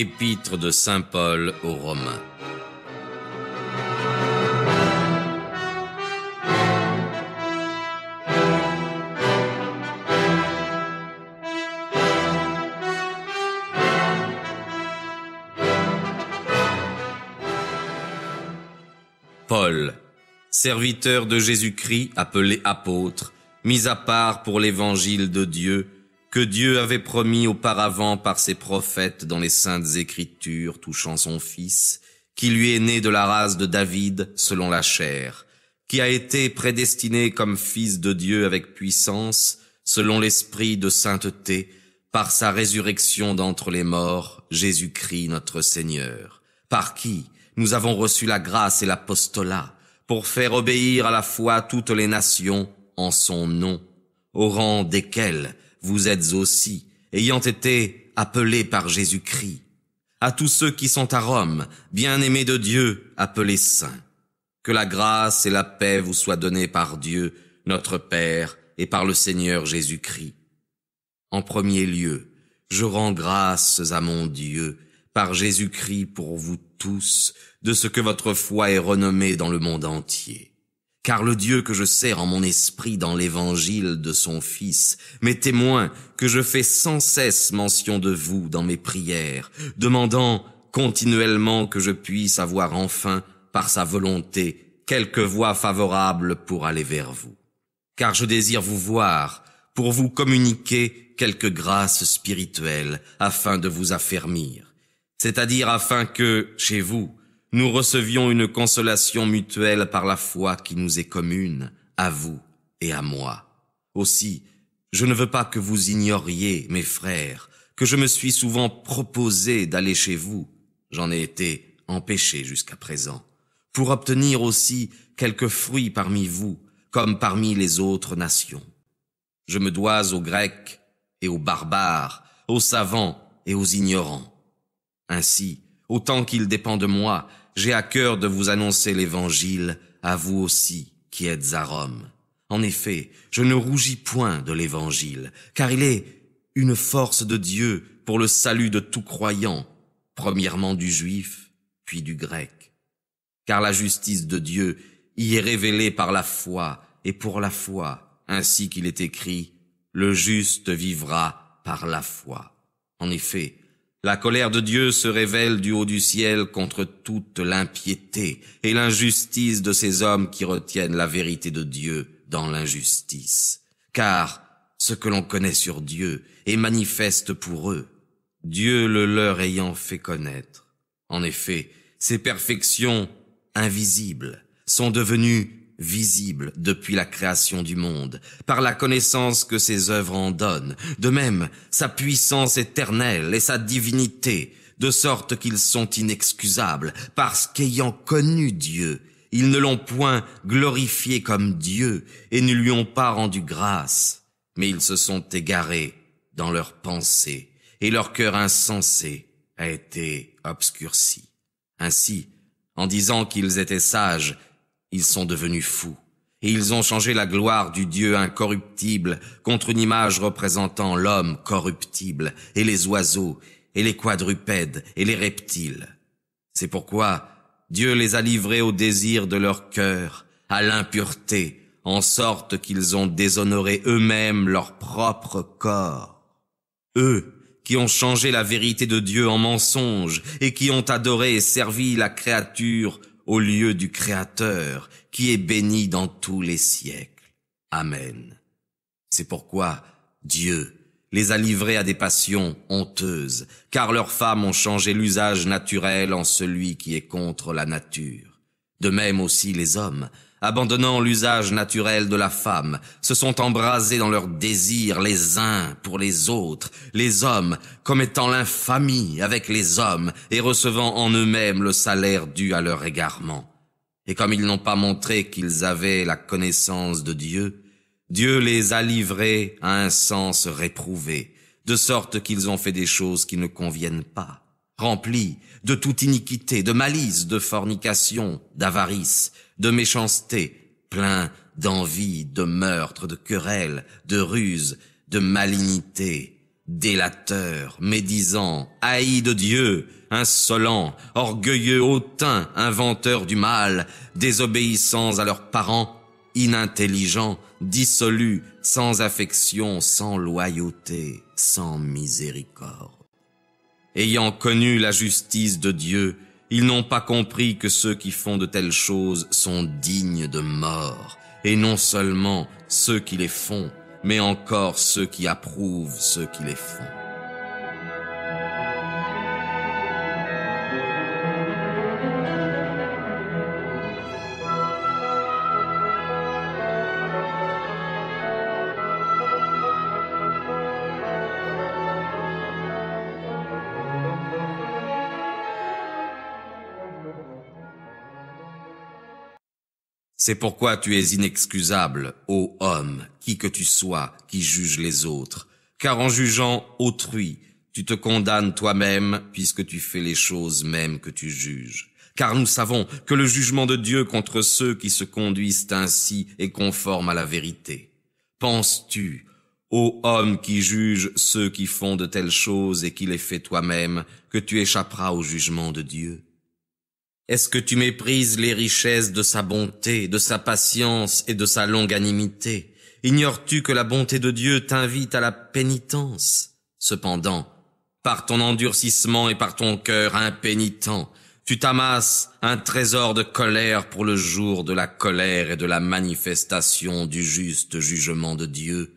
Épître de saint Paul aux Romains. Paul, serviteur de Jésus-Christ, appelé apôtre, mis à part pour l'évangile de Dieu, que Dieu avait promis auparavant par ses prophètes dans les saintes écritures touchant son Fils, qui lui est né de la race de David selon la chair, qui a été prédestiné comme Fils de Dieu avec puissance, selon l'esprit de sainteté, par sa résurrection d'entre les morts, Jésus-Christ notre Seigneur, par qui nous avons reçu la grâce et l'apostolat, pour faire obéir à la foi toutes les nations en son nom, au rang desquelles vous êtes aussi, ayant été appelés par Jésus-Christ. À tous ceux qui sont à Rome, bien-aimés de Dieu, appelés saints. Que la grâce et la paix vous soient données par Dieu, notre Père, et par le Seigneur Jésus-Christ. En premier lieu, je rends grâces à mon Dieu, par Jésus-Christ pour vous tous, de ce que votre foi est renommée dans le monde entier. Car le Dieu que je sers en mon esprit dans l'évangile de son Fils m'est témoin que je fais sans cesse mention de vous dans mes prières, demandant continuellement que je puisse avoir enfin, par sa volonté, quelque voie favorable pour aller vers vous. Car je désire vous voir, pour vous communiquer quelque grâce spirituelle, afin de vous affermir, c'est-à-dire afin que, chez vous, nous recevions une consolation mutuelle par la foi qui nous est commune, à vous et à moi. Aussi, je ne veux pas que vous ignoriez, mes frères, que je me suis souvent proposé d'aller chez vous, j'en ai été empêché jusqu'à présent, pour obtenir aussi quelques fruits parmi vous, comme parmi les autres nations. Je me dois aux Grecs et aux barbares, aux savants et aux ignorants. Ainsi, autant qu'il dépend de moi, j'ai à cœur de vous annoncer l'Évangile, à vous aussi qui êtes à Rome. En effet, je ne rougis point de l'Évangile, car il est une force de Dieu pour le salut de tout croyant, premièrement du juif, puis du grec. Car la justice de Dieu y est révélée par la foi, et pour la foi, ainsi qu'il est écrit, « Le juste vivra par la foi ». En effet, la colère de Dieu se révèle du haut du ciel contre toute l'impiété et l'injustice de ces hommes qui retiennent la vérité de Dieu dans l'injustice. Car ce que l'on connaît sur Dieu est manifeste pour eux, Dieu le leur ayant fait connaître. En effet, ces perfections invisibles sont devenues visible depuis la création du monde, par la connaissance que ses œuvres en donnent, de même sa puissance éternelle et sa divinité, de sorte qu'ils sont inexcusables, parce qu'ayant connu Dieu, ils ne l'ont point glorifié comme Dieu et ne lui ont pas rendu grâce, mais ils se sont égarés dans leurs pensées, et leur cœur insensé a été obscurci. Ainsi, en disant qu'ils étaient sages, ils sont devenus fous, et ils ont changé la gloire du Dieu incorruptible contre une image représentant l'homme corruptible, et les oiseaux, et les quadrupèdes, et les reptiles. C'est pourquoi Dieu les a livrés au désir de leur cœur, à l'impureté, en sorte qu'ils ont déshonoré eux-mêmes leur propre corps. Eux, qui ont changé la vérité de Dieu en mensonge, et qui ont adoré et servi la créature au lieu du Créateur, qui est béni dans tous les siècles. Amen. C'est pourquoi Dieu les a livrés à des passions honteuses, car leurs femmes ont changé l'usage naturel en celui qui est contre la nature. De même aussi les hommes, abandonnant l'usage naturel de la femme, se sont embrasés dans leurs désirs les uns pour les autres, les hommes commettant l'infamie avec les hommes et recevant en eux-mêmes le salaire dû à leur égarement. Et comme ils n'ont pas montré qu'ils avaient la connaissance de Dieu, Dieu les a livrés à un sens réprouvé, de sorte qu'ils ont fait des choses qui ne conviennent pas, remplis de toute iniquité, de malice, de fornication, d'avarice, de méchanceté, pleins d'envie, de meurtre, de querelle, de ruse, de malignité, délateur, médisant, haï de Dieu, insolent, orgueilleux, hautain, inventeur du mal, désobéissants à leurs parents, inintelligents, dissolus, sans affection, sans loyauté, sans miséricorde. Ayant connu la justice de Dieu, ils n'ont pas compris que ceux qui font de telles choses sont dignes de mort, et non seulement ceux qui les font, mais encore ceux qui approuvent ceux qui les font. C'est pourquoi tu es inexcusable, ô homme, qui que tu sois, qui juge les autres, car en jugeant autrui, tu te condamnes toi-même, puisque tu fais les choses mêmes que tu juges. Car nous savons que le jugement de Dieu contre ceux qui se conduisent ainsi est conforme à la vérité. Penses-tu, ô homme qui juge ceux qui font de telles choses et qui les fais toi-même, que tu échapperas au jugement de Dieu? Est-ce que tu méprises les richesses de sa bonté, de sa patience et de sa longanimité? Ignores-tu que la bonté de Dieu t'invite à la pénitence? Cependant, par ton endurcissement et par ton cœur impénitent, tu t'amasses un trésor de colère pour le jour de la colère et de la manifestation du juste jugement de Dieu,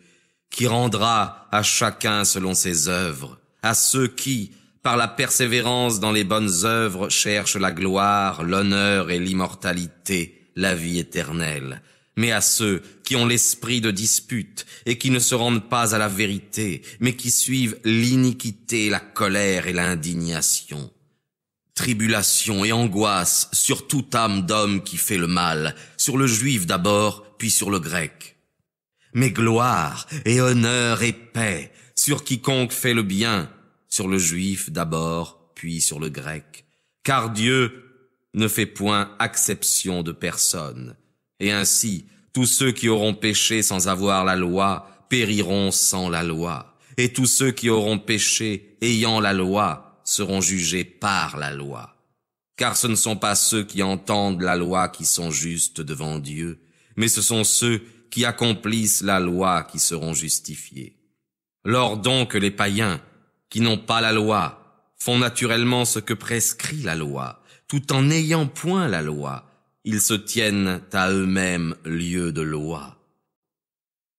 qui rendra à chacun selon ses œuvres, à ceux qui, par la persévérance dans les bonnes œuvres, cherchent la gloire, l'honneur et l'immortalité, la vie éternelle. Mais à ceux qui ont l'esprit de dispute et qui ne se rendent pas à la vérité, mais qui suivent l'iniquité, la colère et l'indignation. Tribulation et angoisse sur toute âme d'homme qui fait le mal, sur le juif d'abord, puis sur le grec. Mais gloire et honneur et paix sur quiconque fait le bien, sur le juif d'abord, puis sur le grec. Car Dieu ne fait point acception de personne. Et ainsi, tous ceux qui auront péché sans avoir la loi périront sans la loi. Et tous ceux qui auront péché ayant la loi seront jugés par la loi. Car ce ne sont pas ceux qui entendent la loi qui sont justes devant Dieu, mais ce sont ceux qui accomplissent la loi qui seront justifiés. Lors donc les païens, qui n'ont pas la loi, font naturellement ce que prescrit la loi, tout en n'ayant point la loi, ils se tiennent à eux-mêmes lieu de loi.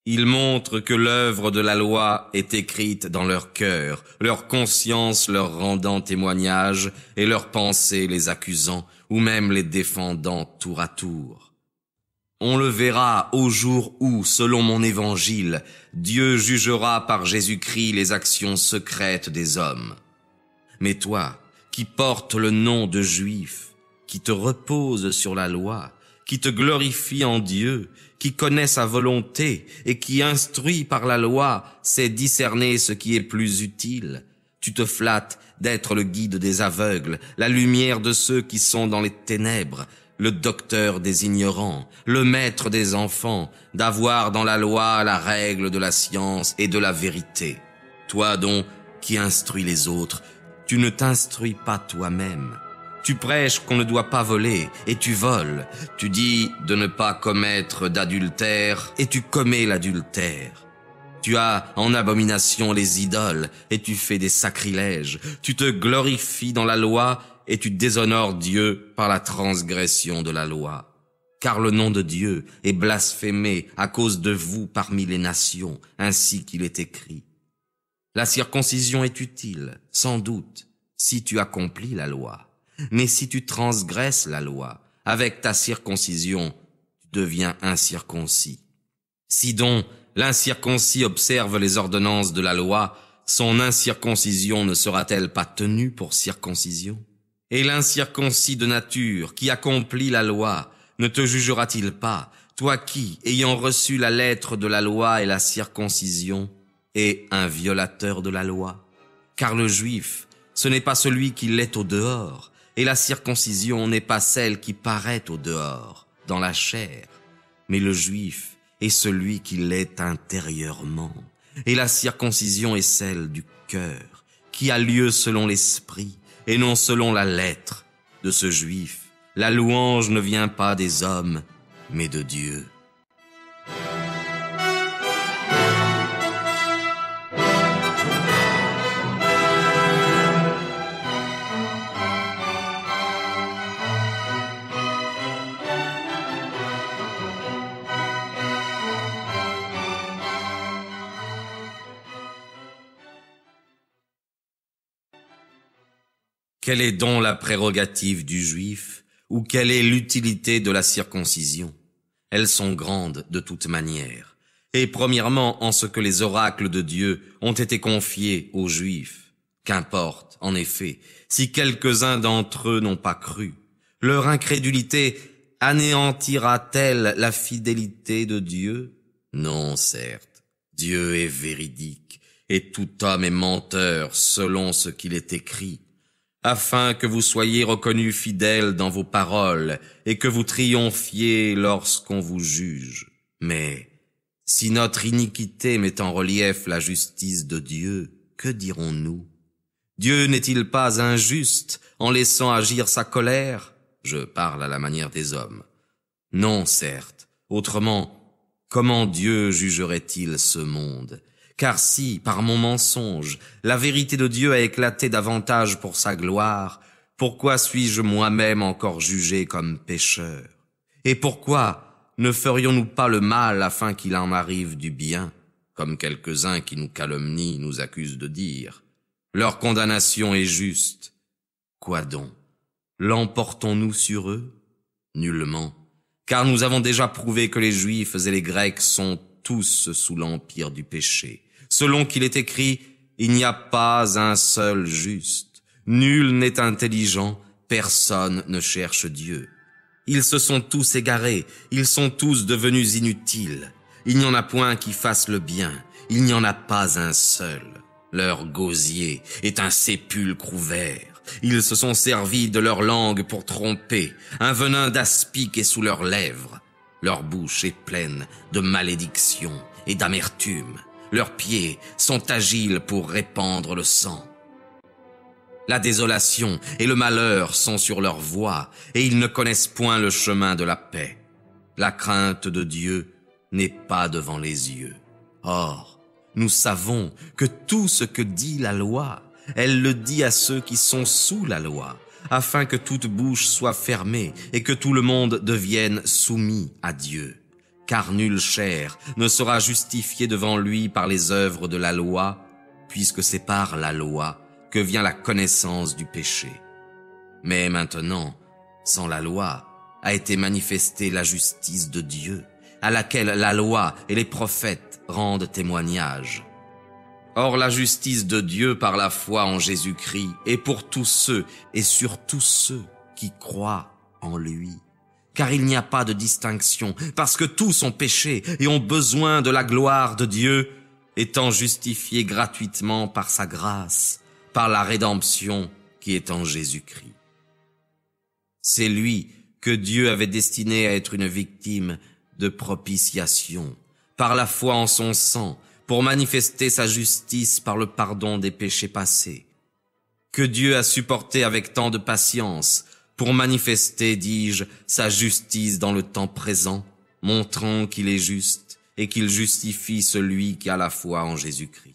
Ils montrent que l'œuvre de la loi est écrite dans leur cœur, leur conscience leur rendant témoignage et leurs pensées les accusant, ou même les défendant tour à tour. On le verra au jour où, selon mon évangile, Dieu jugera par Jésus-Christ les actions secrètes des hommes. Mais toi, qui portes le nom de juif, qui te repose sur la loi, qui te glorifie en Dieu, qui connaît sa volonté et qui instruit par la loi, sait discerner ce qui est plus utile, tu te flattes d'être le guide des aveugles, la lumière de ceux qui sont dans les ténèbres, le docteur des ignorants, le maître des enfants, d'avoir dans la loi la règle de la science et de la vérité. Toi donc, qui instruis les autres, tu ne t'instruis pas toi-même. Tu prêches qu'on ne doit pas voler, et tu voles. Tu dis de ne pas commettre d'adultère, et tu commets l'adultère. Tu as en abomination les idoles, et tu fais des sacrilèges. Tu te glorifies dans la loi, et tu déshonores Dieu par la transgression de la loi. Car le nom de Dieu est blasphémé à cause de vous parmi les nations, ainsi qu'il est écrit. La circoncision est utile, sans doute, si tu accomplis la loi. Mais si tu transgresses la loi, avec ta circoncision, tu deviens incirconcis. Si donc l'incirconcis observe les ordonnances de la loi, son incirconcision ne sera-t-elle pas tenue pour circoncision? Et l'incirconcis de nature, qui accomplit la loi, ne te jugera-t-il pas, toi qui, ayant reçu la lettre de la loi et la circoncision, es un violateur de la loi? Car le juif, ce n'est pas celui qui l'est au dehors, et la circoncision n'est pas celle qui paraît au dehors, dans la chair, mais le juif est celui qui l'est intérieurement, et la circoncision est celle du cœur, qui a lieu selon l'esprit, et non selon la lettre. De ce juif, la louange ne vient pas des hommes, mais de Dieu. Quelle est donc la prérogative du juif, ou quelle est l'utilité de la circoncision? Elles sont grandes de toute manière. Et premièrement, en ce que les oracles de Dieu ont été confiés aux juifs. Qu'importe, en effet, si quelques-uns d'entre eux n'ont pas cru. Leur incrédulité anéantira-t-elle la fidélité de Dieu? Non, certes. Dieu est véridique, et tout homme est menteur selon ce qu'il est écrit, afin que vous soyez reconnus fidèles dans vos paroles et que vous triomphiez lorsqu'on vous juge. Mais si notre iniquité met en relief la justice de Dieu, que dirons-nous? Dieu n'est-il pas injuste en laissant agir sa colère? Je parle à la manière des hommes. Non, certes. Autrement, comment Dieu jugerait-il ce monde? Car si, par mon mensonge, la vérité de Dieu a éclaté davantage pour sa gloire, pourquoi suis-je moi-même encore jugé comme pécheur? Et pourquoi ne ferions-nous pas le mal afin qu'il en arrive du bien, comme quelques-uns qui nous calomnient nous accusent de dire? Leur condamnation est juste. Quoi donc? L'emportons-nous sur eux? Nullement, car nous avons déjà prouvé que les Juifs et les Grecs sont tous sous l'empire du péché. Selon qu'il est écrit, il n'y a pas un seul juste. Nul n'est intelligent, personne ne cherche Dieu. Ils se sont tous égarés, ils sont tous devenus inutiles. Il n'y en a point qui fasse le bien, il n'y en a pas un seul. Leur gosier est un sépulcre ouvert. Ils se sont servis de leur langue pour tromper, un venin d'aspic est sous leurs lèvres. Leur bouche est pleine de malédiction et d'amertume. Leurs pieds sont agiles pour répandre le sang. La désolation et le malheur sont sur leur voie, et ils ne connaissent point le chemin de la paix. La crainte de Dieu n'est pas devant les yeux. Or, nous savons que tout ce que dit la loi, elle le dit à ceux qui sont sous la loi, afin que toute bouche soit fermée et que tout le monde devienne soumis à Dieu. Car nulle chair ne sera justifiée devant lui par les œuvres de la loi, puisque c'est par la loi que vient la connaissance du péché. Mais maintenant, sans la loi, a été manifestée la justice de Dieu, à laquelle la loi et les prophètes rendent témoignage. Or la justice de Dieu par la foi en Jésus-Christ est pour tous ceux et sur tous ceux qui croient en lui. Car il n'y a pas de distinction, parce que tous ont péché et ont besoin de la gloire de Dieu, étant justifiés gratuitement par sa grâce, par la rédemption qui est en Jésus-Christ. C'est lui que Dieu avait destiné à être une victime de propitiation, par la foi en son sang, pour manifester sa justice par le pardon des péchés passés, que Dieu a supporté avec tant de patience, pour manifester, dis-je, sa justice dans le temps présent, montrant qu'il est juste et qu'il justifie celui qui a la foi en Jésus-Christ.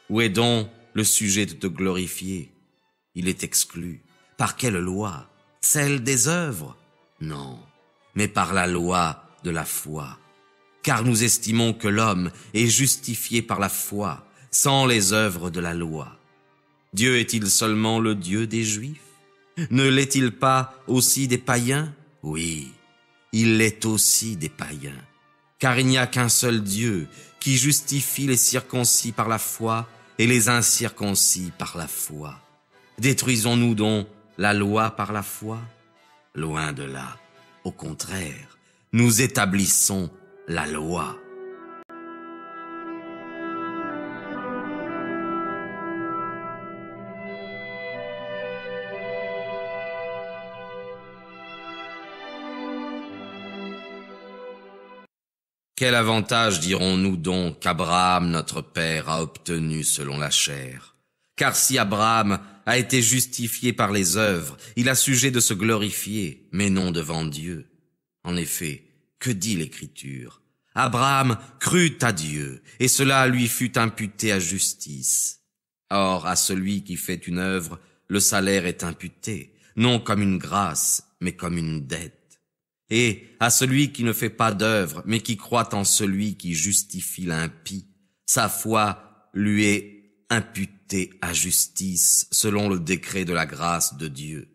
Où est donc le sujet de te glorifier? Il est exclu. Par quelle loi? Celle des œuvres? Non, mais par la loi de la foi. Car nous estimons que l'homme est justifié par la foi, sans les œuvres de la loi. Dieu est-il seulement le Dieu des Juifs? Ne l'est-il pas aussi des païens? Oui, il l'est aussi des païens. Car il n'y a qu'un seul Dieu qui justifie les circoncis par la foi et les incirconcis par la foi. Détruisons-nous donc la loi par la foi? Loin de là. Au contraire, nous établissons la loi. Quel avantage dirons-nous donc qu'Abraham, notre père, a obtenu selon la chair? Car si Abraham a été justifié par les œuvres, il a sujet de se glorifier, mais non devant Dieu. En effet, que dit l'Écriture? Abraham crut à Dieu, et cela lui fut imputé à justice. Or, à celui qui fait une œuvre, le salaire est imputé, non comme une grâce, mais comme une dette. Et à celui qui ne fait pas d'œuvre, mais qui croit en celui qui justifie l'impie, sa foi lui est imputée à justice, selon le décret de la grâce de Dieu.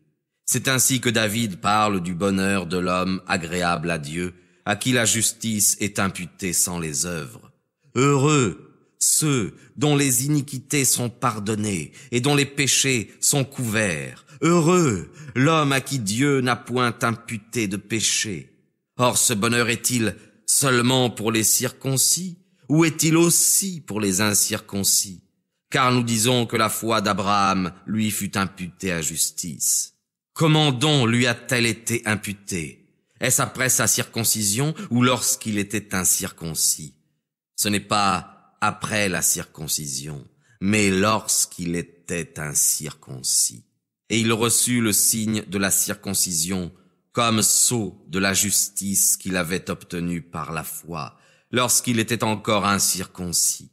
C'est ainsi que David parle du bonheur de l'homme agréable à Dieu, à qui la justice est imputée sans les œuvres. Heureux ceux dont les iniquités sont pardonnées et dont les péchés sont couverts. Heureux l'homme à qui Dieu n'a point imputé de péché. Or ce bonheur est-il seulement pour les circoncis, ou est-il aussi pour les incirconcis? Car nous disons que la foi d'Abraham lui fut imputée à justice. Comment donc lui a-t-elle été imputée? Est-ce après sa circoncision ou lorsqu'il était incirconcis? Ce n'est pas après la circoncision, mais lorsqu'il était incirconcis. Et il reçut le signe de la circoncision comme sceau de la justice qu'il avait obtenue par la foi, lorsqu'il était encore incirconcis,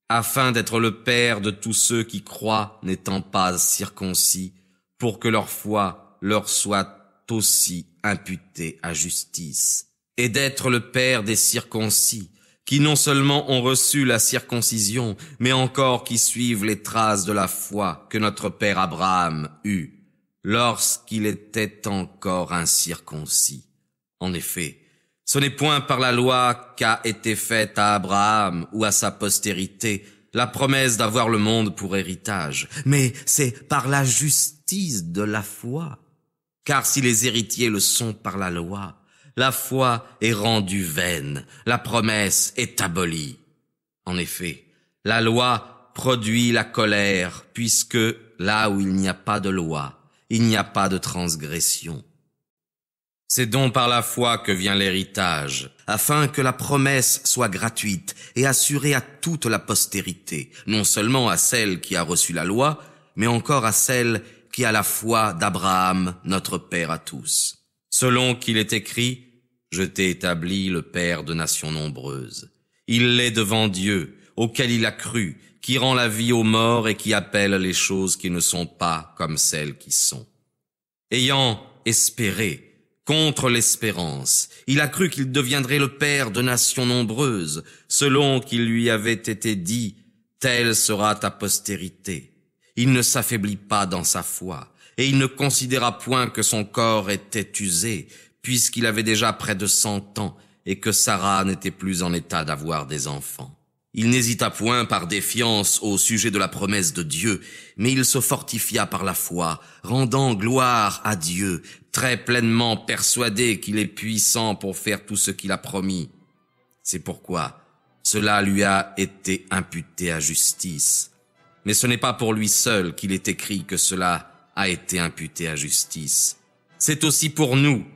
afin d'être le père de tous ceux qui croient n'étant pas circoncis, pour que leur foi leur soit aussi imputée à justice, et d'être le père des circoncis, qui non seulement ont reçu la circoncision, mais encore qui suivent les traces de la foi que notre père Abraham eut, lorsqu'il était encore incirconcis. En effet, ce n'est point par la loi qu'a été faite à Abraham ou à sa postérité la promesse d'avoir le monde pour héritage, mais c'est par la justice de la foi. Car si les héritiers le sont par la loi, la foi est rendue vaine, la promesse est abolie. En effet, la loi produit la colère, puisque là où il n'y a pas de loi, il n'y a pas de transgression. C'est donc par la foi que vient l'héritage, afin que la promesse soit gratuite et assurée à toute la postérité, non seulement à celle qui a reçu la loi, mais encore à celle qui a la foi d'Abraham, notre père à tous. Selon qu'il est écrit, « Je t'ai établi le père de nations nombreuses ». Il l'est devant Dieu, auquel il a cru, qui rend la vie aux morts et qui appelle les choses qui ne sont pas comme celles qui sont. Ayant espéré contre l'espérance, il a cru qu'il deviendrait le père de nations nombreuses, selon qu'il lui avait été dit, « Telle sera ta postérité ». Il ne s'affaiblit pas dans sa foi, et il ne considéra point que son corps était usé, puisqu'il avait déjà près de 100 ans, et que Sarah n'était plus en état d'avoir des enfants. Il n'hésita point par défiance au sujet de la promesse de Dieu, mais il se fortifia par la foi, rendant gloire à Dieu, très pleinement persuadé qu'il est puissant pour faire tout ce qu'il a promis. C'est pourquoi cela lui a été imputé à justice. Mais ce n'est pas pour lui seul qu'il est écrit que cela a été imputé à justice. C'est aussi pour nous,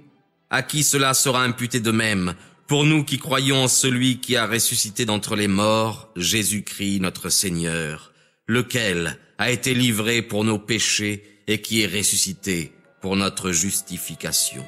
à qui cela sera imputé de même, pour nous qui croyons en celui qui a ressuscité d'entre les morts, Jésus-Christ notre Seigneur, lequel a été livré pour nos péchés et qui est ressuscité pour notre justification.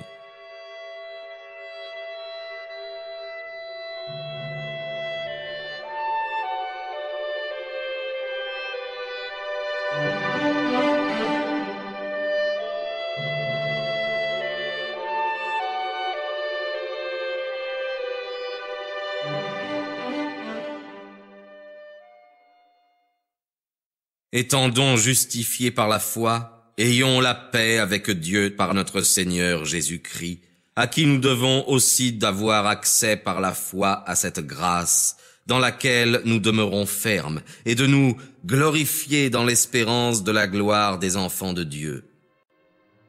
Étant donc justifiés par la foi, ayons la paix avec Dieu par notre Seigneur Jésus-Christ, à qui nous devons aussi d'avoir accès par la foi à cette grâce, dans laquelle nous demeurons fermes, et de nous glorifier dans l'espérance de la gloire des enfants de Dieu.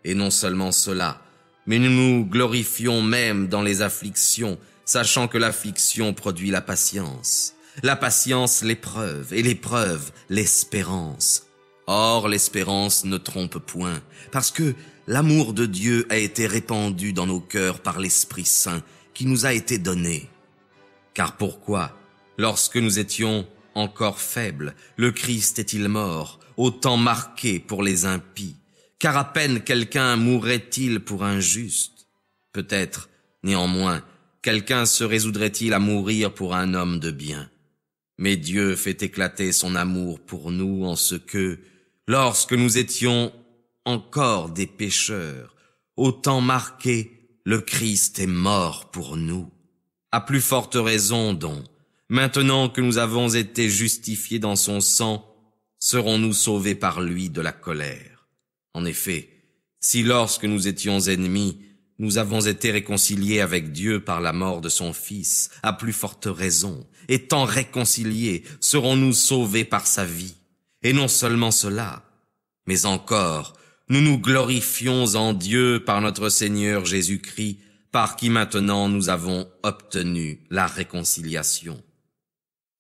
Et non seulement cela, mais nous nous glorifions même dans les afflictions, sachant que l'affliction produit la patience. La patience, l'épreuve, et l'épreuve, l'espérance. Or, l'espérance ne trompe point, parce que l'amour de Dieu a été répandu dans nos cœurs par l'Esprit Saint qui nous a été donné. Car pourquoi, lorsque nous étions encore faibles, le Christ est-il mort, autant marqué pour les impies? Car à peine quelqu'un mourrait-il pour un juste? Peut-être, néanmoins, quelqu'un se résoudrait-il à mourir pour un homme de bien? Mais Dieu fait éclater son amour pour nous en ce que, lorsque nous étions encore des pécheurs, autant marqués, le Christ est mort pour nous. À plus forte raison donc, maintenant que nous avons été justifiés dans son sang, serons-nous sauvés par lui de la colère. En effet, si lorsque nous étions ennemis, nous avons été réconciliés avec Dieu par la mort de son Fils, à plus forte raison, étant réconciliés, serons-nous sauvés par sa vie. Et non seulement cela, mais encore, nous nous glorifions en Dieu par notre Seigneur Jésus-Christ, par qui maintenant nous avons obtenu la réconciliation.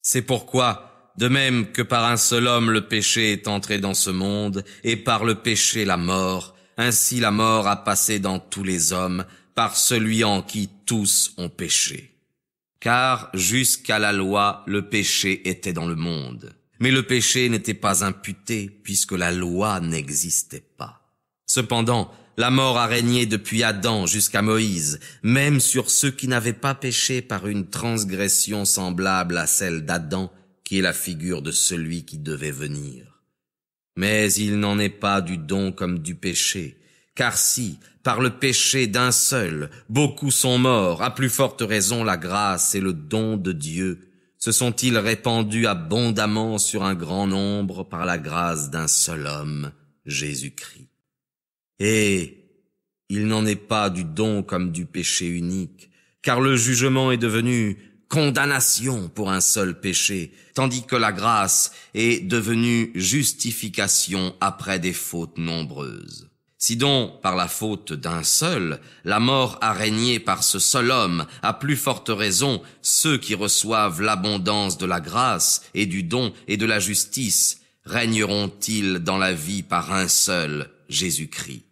C'est pourquoi, de même que par un seul homme le péché est entré dans ce monde, et par le péché la mort, ainsi la mort a passé dans tous les hommes, par celui en qui tous ont péché. Car jusqu'à la loi, le péché était dans le monde. Mais le péché n'était pas imputé, puisque la loi n'existait pas. Cependant, la mort a régné depuis Adam jusqu'à Moïse, même sur ceux qui n'avaient pas péché par une transgression semblable à celle d'Adam, qui est la figure de celui qui devait venir. Mais il n'en est pas du don comme du péché, car si, par le péché d'un seul, beaucoup sont morts, à plus forte raison la grâce et le don de Dieu se sont-ils répandus abondamment sur un grand nombre par la grâce d'un seul homme, Jésus-Christ. Et il n'en est pas du don comme du péché unique, car le jugement est devenu condamnation pour un seul péché, tandis que la grâce est devenue justification après des fautes nombreuses. Si donc, par la faute d'un seul, la mort a régné par ce seul homme, à plus forte raison, ceux qui reçoivent l'abondance de la grâce et du don et de la justice, régneront-ils dans la vie par un seul, Jésus-Christ.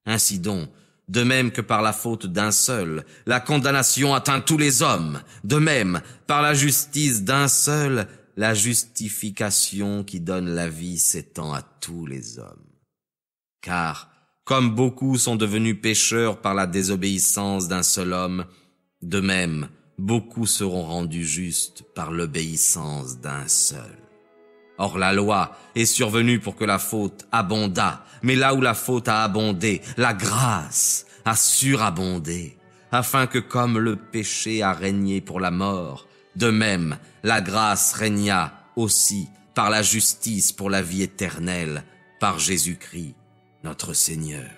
Ainsi donc, de même que par la faute d'un seul, la condamnation atteint tous les hommes, de même, par la justice d'un seul, la justification qui donne la vie s'étend à tous les hommes. Car, comme beaucoup sont devenus pécheurs par la désobéissance d'un seul homme, de même, beaucoup seront rendus justes par l'obéissance d'un seul. Or la loi est survenue pour que la faute abondât, mais là où la faute a abondé, la grâce a surabondé, afin que comme le péché a régné pour la mort, de même la grâce régna aussi par la justice pour la vie éternelle, par Jésus-Christ, notre Seigneur.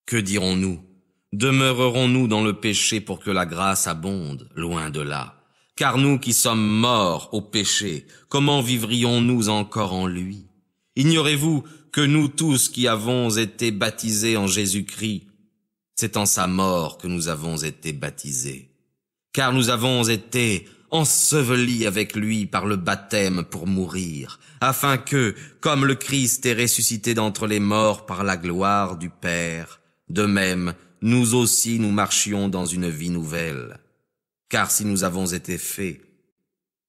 Que dirons-nous? Demeurerons-nous dans le péché pour que la grâce abonde? Loin de là. Car nous qui sommes morts au péché, comment vivrions-nous encore en lui? Ignorez-vous que nous tous qui avons été baptisés en Jésus-Christ, c'est en sa mort que nous avons été baptisés. Car nous avons été ensevelis avec lui par le baptême pour mourir, afin que, comme le Christ est ressuscité d'entre les morts par la gloire du Père, de même, nous aussi nous marchions dans une vie nouvelle. Car si nous avons été faits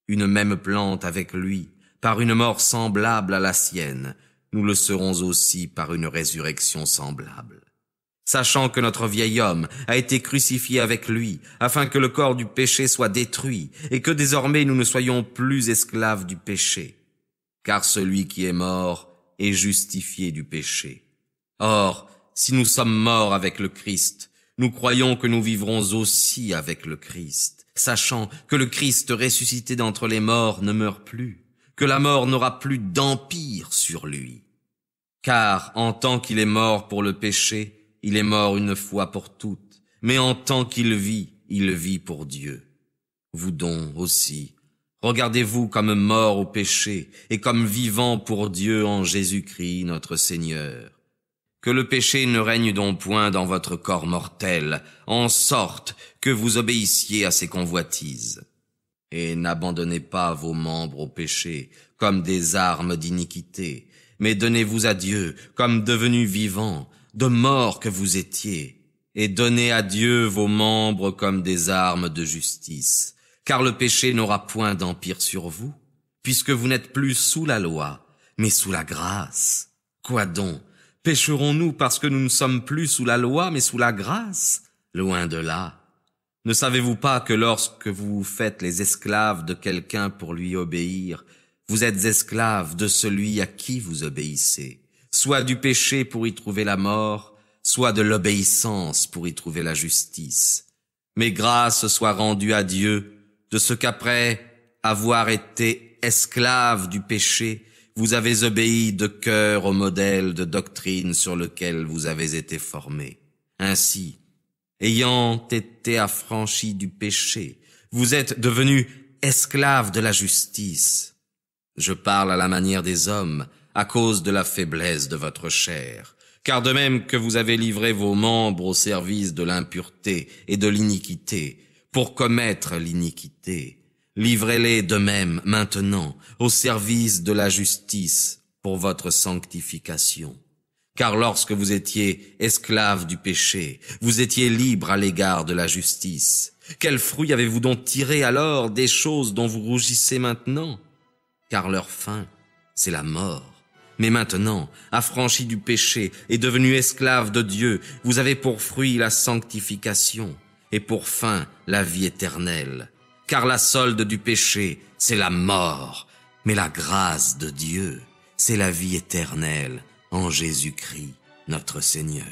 une même plante avec lui, par une mort semblable à la sienne, nous le serons aussi par une résurrection semblable. Sachant que notre vieil homme a été crucifié avec lui, afin que le corps du péché soit détruit, et que désormais nous ne soyons plus esclaves du péché. Car celui qui est mort est justifié du péché. Or, si nous sommes morts avec le Christ, nous croyons que nous vivrons aussi avec le Christ, sachant que le Christ ressuscité d'entre les morts ne meurt plus, que la mort n'aura plus d'empire sur lui. Car en tant qu'il est mort pour le péché, il est mort une fois pour toutes, mais en tant qu'il vit pour Dieu. Vous donc aussi, Regardez-vous comme mort au péché et comme vivant pour Dieu en Jésus-Christ notre Seigneur. Que le péché ne règne donc point dans votre corps mortel, en sorte que vous obéissiez à ses convoitises. Et n'abandonnez pas vos membres au péché comme des armes d'iniquité, mais donnez-vous à Dieu comme devenus vivants, de mort que vous étiez, et donnez à Dieu vos membres comme des armes de justice. Car le péché n'aura point d'empire sur vous, puisque vous n'êtes plus sous la loi, mais sous la grâce. Quoi donc? Pécherons-nous parce que nous ne sommes plus sous la loi, mais sous la grâce? Loin de là. Ne savez-vous pas que lorsque vous faites les esclaves de quelqu'un pour lui obéir, vous êtes esclaves de celui à qui vous obéissez, soit du péché pour y trouver la mort, soit de l'obéissance pour y trouver la justice. Mais grâce soit rendue à Dieu, de ce qu'après avoir été esclaves du péché, vous avez obéi de cœur au modèle de doctrine sur lequel vous avez été formés. Ainsi, ayant été affranchis du péché, vous êtes devenus esclaves de la justice. Je parle à la manière des hommes, à cause de la faiblesse de votre chair. Car de même que vous avez livré vos membres au service de l'impureté et de l'iniquité, pour commettre l'iniquité, livrez-les de même maintenant au service de la justice pour votre sanctification. Car lorsque vous étiez esclaves du péché, vous étiez libres à l'égard de la justice. Quel fruit avez-vous donc tiré alors des choses dont vous rougissez maintenant? Car leur fin, c'est la mort. Mais maintenant, affranchis du péché et devenus esclaves de Dieu, vous avez pour fruit la sanctification et pour fin la vie éternelle. Car la solde du péché, c'est la mort, mais la grâce de Dieu, c'est la vie éternelle en Jésus-Christ, notre Seigneur.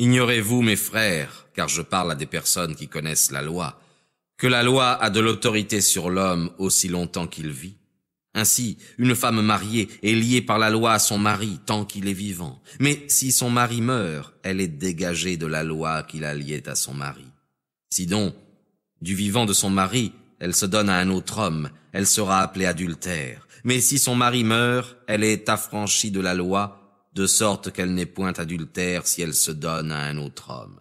Ignorez-vous, mes frères, car je parle à des personnes qui connaissent la loi, que la loi a de l'autorité sur l'homme aussi longtemps qu'il vit. Ainsi, une femme mariée est liée par la loi à son mari tant qu'il est vivant. Mais si son mari meurt, elle est dégagée de la loi qui la liait à son mari. Si donc, du vivant de son mari, elle se donne à un autre homme, elle sera appelée adultère. Mais si son mari meurt, elle est affranchie de la loi, de sorte qu'elle n'est point adultère si elle se donne à un autre homme.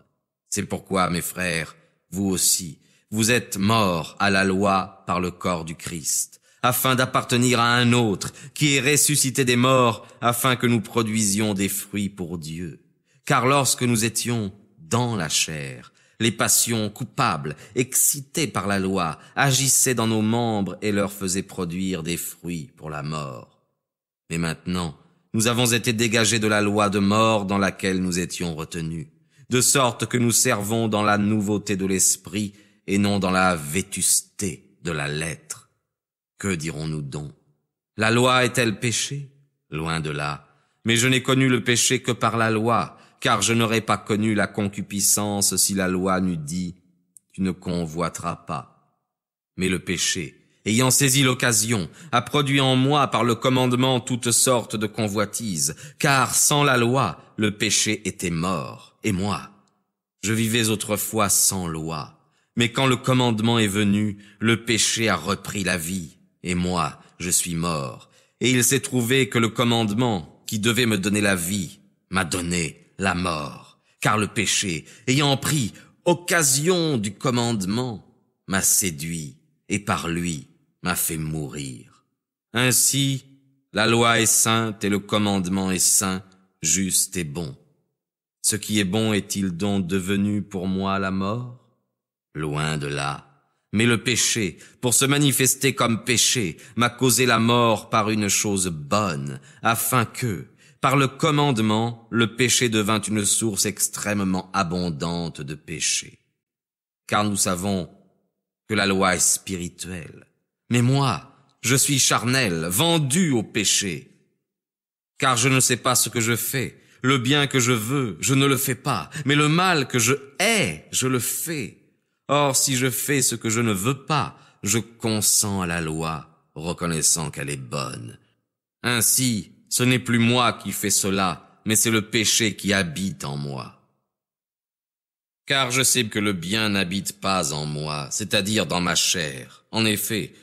C'est pourquoi, mes frères, vous aussi, vous êtes morts à la loi par le corps du Christ, afin d'appartenir à un autre qui est ressuscité des morts, afin que nous produisions des fruits pour Dieu. Car lorsque nous étions dans la chair, les passions coupables, excitées par la loi, agissaient dans nos membres et leur faisaient produire des fruits pour la mort. Mais maintenant, nous avons été dégagés de la loi de mort dans laquelle nous étions retenus, de sorte que nous servons dans la nouveauté de l'esprit et non dans la vétusté de la lettre. Que dirons-nous donc? La loi est-elle péché? Loin de là. Mais je n'ai connu le péché que par la loi, car je n'aurais pas connu la concupiscence si la loi n'eût dit « Tu ne convoiteras pas ». Mais le péché, ayant saisi l'occasion, a produit en moi par le commandement toutes sortes de convoitises, car sans la loi, le péché était mort. Et moi, je vivais autrefois sans loi. Mais quand le commandement est venu, le péché a repris la vie. Et moi, je suis mort. Et il s'est trouvé que le commandement, qui devait me donner la vie, m'a donné la mort. Car le péché, ayant pris occasion du commandement, m'a séduit, et par lui, m'a fait mourir. Ainsi, la loi est sainte et le commandement est saint, juste et bon. Ce qui est bon est-il donc devenu pour moi la mort? Loin de là. Mais le péché, pour se manifester comme péché, m'a causé la mort par une chose bonne, afin que, par le commandement, le péché devint une source extrêmement abondante de péché. Car nous savons que la loi est spirituelle. Mais moi, je suis charnel, vendu au péché. Car je ne sais pas ce que je fais. Le bien que je veux, je ne le fais pas. Mais le mal que je hais, je le fais. Or, si je fais ce que je ne veux pas, je consens à la loi, reconnaissant qu'elle est bonne. Ainsi, ce n'est plus moi qui fais cela, mais c'est le péché qui habite en moi. Car je sais que le bien n'habite pas en moi, c'est-à-dire dans ma chair. En effet,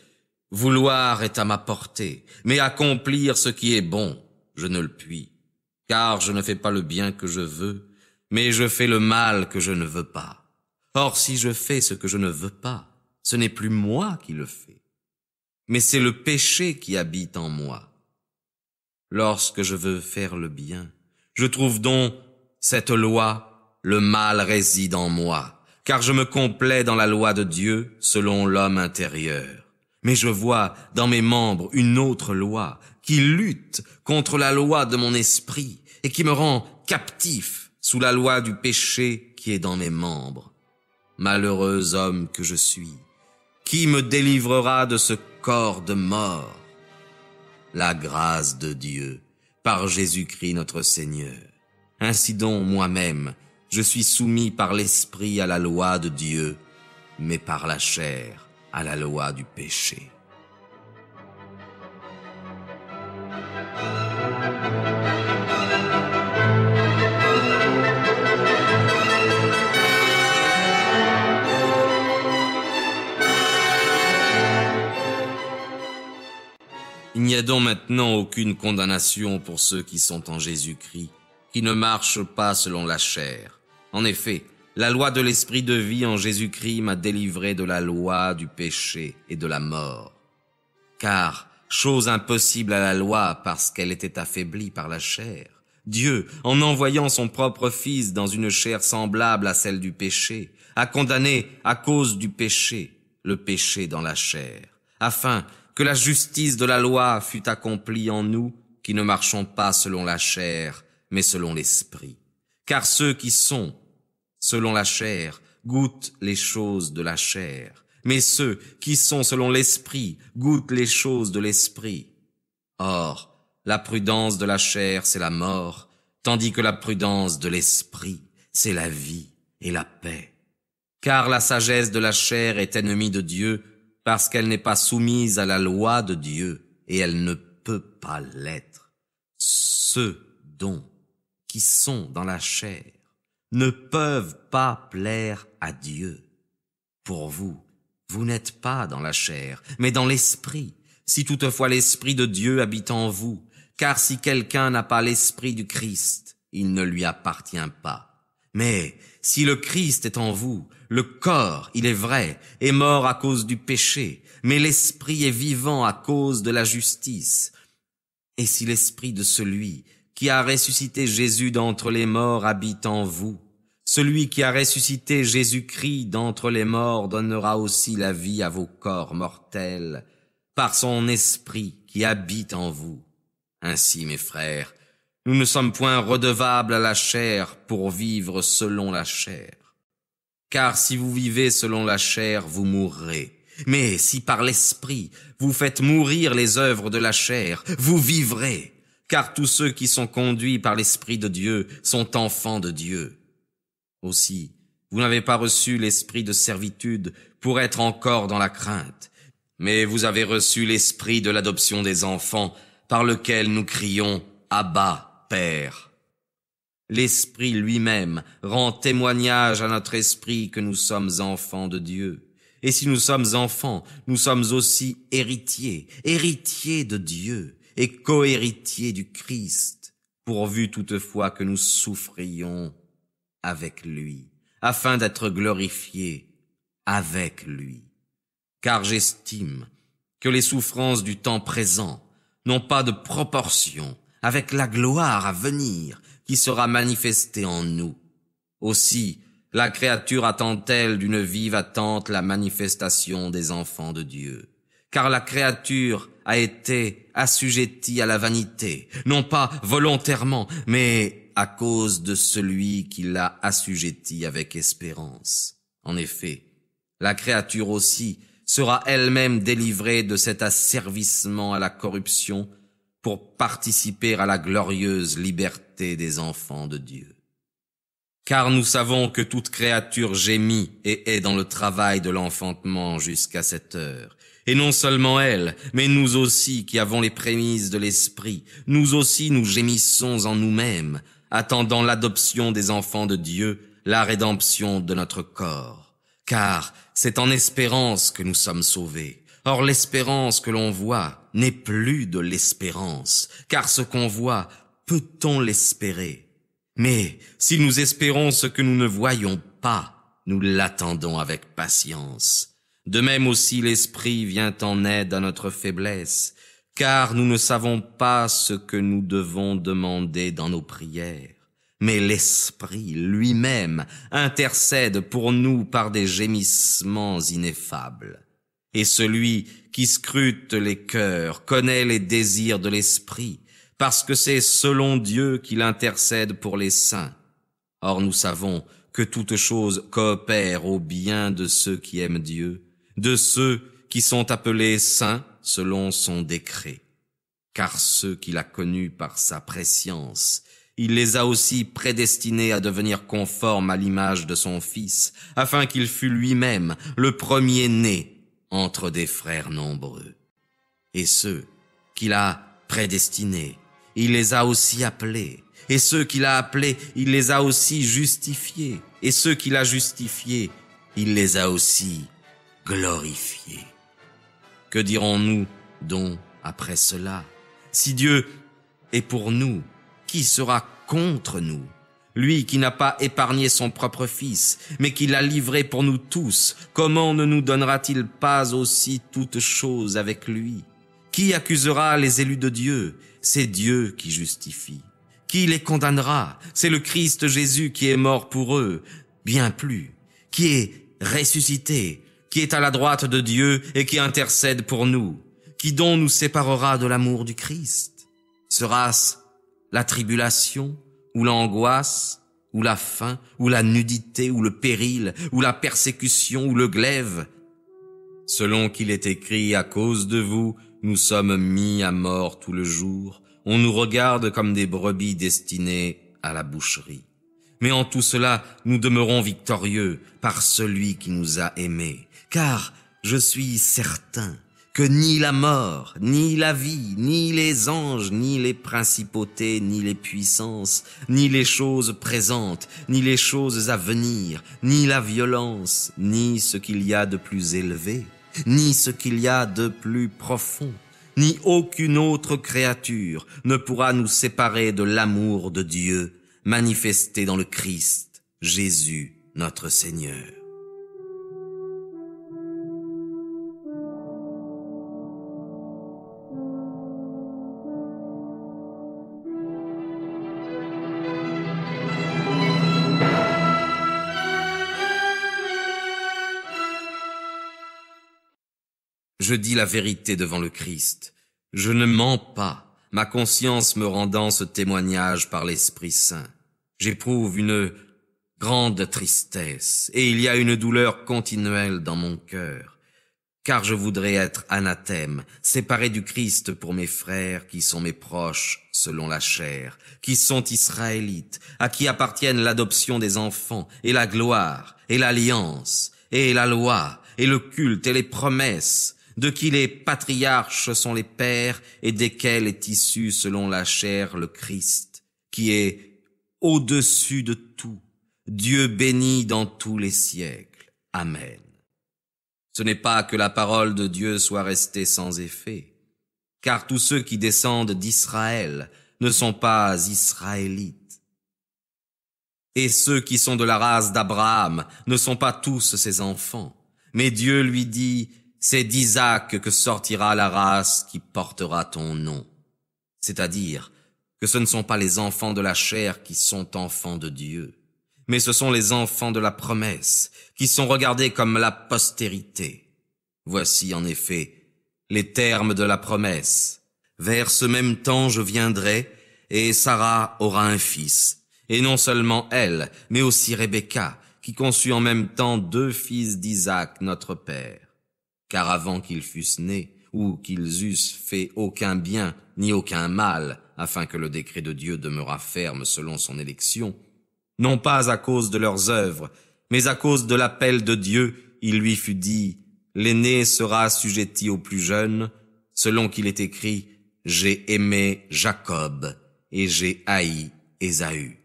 vouloir est à ma portée, mais accomplir ce qui est bon, je ne le puis. Car je ne fais pas le bien que je veux, mais je fais le mal que je ne veux pas. Or, si je fais ce que je ne veux pas, ce n'est plus moi qui le fais, mais c'est le péché qui habite en moi. Lorsque je veux faire le bien, je trouve donc cette loi, le mal réside en moi, car je me complais dans la loi de Dieu selon l'homme intérieur. Mais je vois dans mes membres une autre loi qui lutte contre la loi de mon esprit et qui me rend captif sous la loi du péché qui est dans mes membres. Malheureux homme que je suis, qui me délivrera de ce corps de mort? La grâce de Dieu, par Jésus-Christ notre Seigneur. Ainsi donc, moi-même, je suis soumis par l'Esprit à la loi de Dieu, mais par la chair à la loi du péché. Il n'y a donc maintenant aucune condamnation pour ceux qui sont en Jésus-Christ, qui ne marchent pas selon la chair. En effet, la loi de l'esprit de vie en Jésus-Christ m'a délivré de la loi du péché et de la mort. Car, chose impossible à la loi parce qu'elle était affaiblie par la chair, Dieu, en envoyant son propre Fils dans une chair semblable à celle du péché, a condamné à cause du péché, le péché dans la chair, afin que la justice de la loi fût accomplie en nous qui ne marchons pas selon la chair, mais selon l'esprit. Car ceux qui sont selon la chair goûtent les choses de la chair, mais ceux qui sont selon l'esprit goûtent les choses de l'esprit. Or, la prudence de la chair, c'est la mort, tandis que la prudence de l'esprit, c'est la vie et la paix. Car la sagesse de la chair est ennemie de Dieu, parce qu'elle n'est pas soumise à la loi de Dieu, et elle ne peut pas l'être. Ceux donc qui sont dans la chair ne peuvent pas plaire à Dieu. Pour vous, vous n'êtes pas dans la chair, mais dans l'esprit, si toutefois l'esprit de Dieu habite en vous, car si quelqu'un n'a pas l'esprit du Christ, il ne lui appartient pas. Mais si le Christ est en vous, le corps, il est vrai, est mort à cause du péché, mais l'esprit est vivant à cause de la justice. Et si l'esprit de celui qui a ressuscité Jésus d'entre les morts habite en vous, celui qui a ressuscité Jésus-Christ d'entre les morts donnera aussi la vie à vos corps mortels, par son esprit qui habite en vous. Ainsi, mes frères, nous ne sommes point redevables à la chair pour vivre selon la chair. Car si vous vivez selon la chair, vous mourrez. Mais si par l'esprit vous faites mourir les œuvres de la chair, vous vivrez. Car tous ceux qui sont conduits par l'Esprit de Dieu sont enfants de Dieu. Aussi, vous n'avez pas reçu l'esprit de servitude pour être encore dans la crainte, mais vous avez reçu l'esprit de l'adoption des enfants, par lequel nous crions « Abba, Père ». L'Esprit lui-même rend témoignage à notre esprit que nous sommes enfants de Dieu. Et si nous sommes enfants, nous sommes aussi héritiers, héritiers de Dieu et co-héritiers du Christ, pourvu toutefois que nous souffrions avec lui, afin d'être glorifiés avec lui. Car j'estime que les souffrances du temps présent n'ont pas de proportion avec la gloire à venir qui sera manifestée en nous. Aussi, la créature attend-elle d'une vive attente la manifestation des enfants de Dieu. Car la créature a été assujettie à la vanité, non pas volontairement, mais à cause de celui qui l'a assujettie avec espérance. En effet, La créature aussi sera elle-même délivrée de cet asservissement à la corruption pour participer à la glorieuse liberté des enfants de Dieu. Car nous savons que toute créature gémit et est dans le travail de l'enfantement jusqu'à cette heure. Et non seulement elle, mais nous aussi qui avons les prémices de l'esprit, nous aussi nous gémissons en nous-mêmes, attendant l'adoption des enfants de Dieu, la rédemption de notre corps. Car c'est en espérance que nous sommes sauvés. Or l'espérance que l'on voit n'est plus de l'espérance, car ce qu'on voit, peut-on l'espérer? Mais si nous espérons ce que nous ne voyons pas, nous l'attendons avec patience. De même aussi l'Esprit vient en aide à notre faiblesse, car nous ne savons pas ce que nous devons demander dans nos prières. Mais l'Esprit lui-même intercède pour nous par des gémissements ineffables. Et celui qui scrute les cœurs connaît les désirs de l'Esprit, parce que c'est selon Dieu qu'il intercède pour les saints. Or nous savons que toute chose coopère au bien de ceux qui aiment Dieu, de ceux qui sont appelés saints selon son décret. Car ceux qu'il a connus par sa prescience, il les a aussi prédestinés à devenir conformes à l'image de son Fils, afin qu'il fût lui-même le premier-né entre des frères nombreux. Et ceux qu'il a prédestinés, il les a aussi appelés. Et ceux qu'il a appelés, il les a aussi justifiés. Et ceux qu'il a justifiés, il les a aussi glorifiés. Que dirons-nous donc après cela? Si Dieu est pour nous, qui sera contre nous? Lui qui n'a pas épargné son propre Fils, mais qui l'a livré pour nous tous, comment ne nous donnera-t-il pas aussi toutes choses avec lui? Qui accusera les élus de Dieu? C'est Dieu qui justifie. Qui les condamnera? C'est le Christ Jésus qui est mort pour eux. Bien plus, qui est ressuscité, qui est à la droite de Dieu et qui intercède pour nous. Qui donc nous séparera de l'amour du Christ? Sera-ce la tribulation, ou l'angoisse, ou la faim, ou la nudité, ou le péril, ou la persécution, ou le glaive? Selon qu'il est écrit, à cause de vous, nous sommes mis à mort tout le jour. On nous regarde comme des brebis destinées à la boucherie. Mais en tout cela, nous demeurons victorieux par celui qui nous a aimés. Car je suis certain que ni la mort, ni la vie, ni les anges, ni les principautés, ni les puissances, ni les choses présentes, ni les choses à venir, ni la violence, ni ce qu'il y a de plus élevé, ni ce qu'il y a de plus profond, ni aucune autre créature ne pourra nous séparer de l'amour de Dieu manifesté dans le Christ, Jésus, notre Seigneur. Je dis la vérité devant le Christ. Je ne mens pas, ma conscience me rendant ce témoignage par l'Esprit Saint. J'éprouve une grande tristesse, et il y a une douleur continuelle dans mon cœur, car je voudrais être anathème, séparé du Christ pour mes frères qui sont mes proches selon la chair, qui sont israélites, à qui appartiennent l'adoption des enfants, et la gloire, et l'alliance, et la loi, et le culte, et les promesses, de qui les patriarches sont les pères et desquels est issu selon la chair le Christ, qui est au-dessus de tout, Dieu béni dans tous les siècles. Amen. Ce n'est pas que la parole de Dieu soit restée sans effet, car tous ceux qui descendent d'Israël ne sont pas israélites. Et ceux qui sont de la race d'Abraham ne sont pas tous ses enfants, mais Dieu lui dit: c'est d'Isaac que sortira la race qui portera ton nom. C'est-à-dire que ce ne sont pas les enfants de la chair qui sont enfants de Dieu, mais ce sont les enfants de la promesse qui sont regardés comme la postérité. Voici en effet les termes de la promesse. Vers ce même temps je viendrai, et Sarah aura un fils, et non seulement elle, mais aussi Rebecca, qui conçut en même temps 2 fils d'Isaac notre père. Car avant qu'ils fussent nés, ou qu'ils eussent fait aucun bien, ni aucun mal, afin que le décret de Dieu demeurât ferme selon son élection, non pas à cause de leurs œuvres, mais à cause de l'appel de Dieu, il lui fut dit, l'aîné sera assujetti au plus jeune, selon qu'il est écrit, j'ai aimé Jacob, et j'ai haï Ésaü.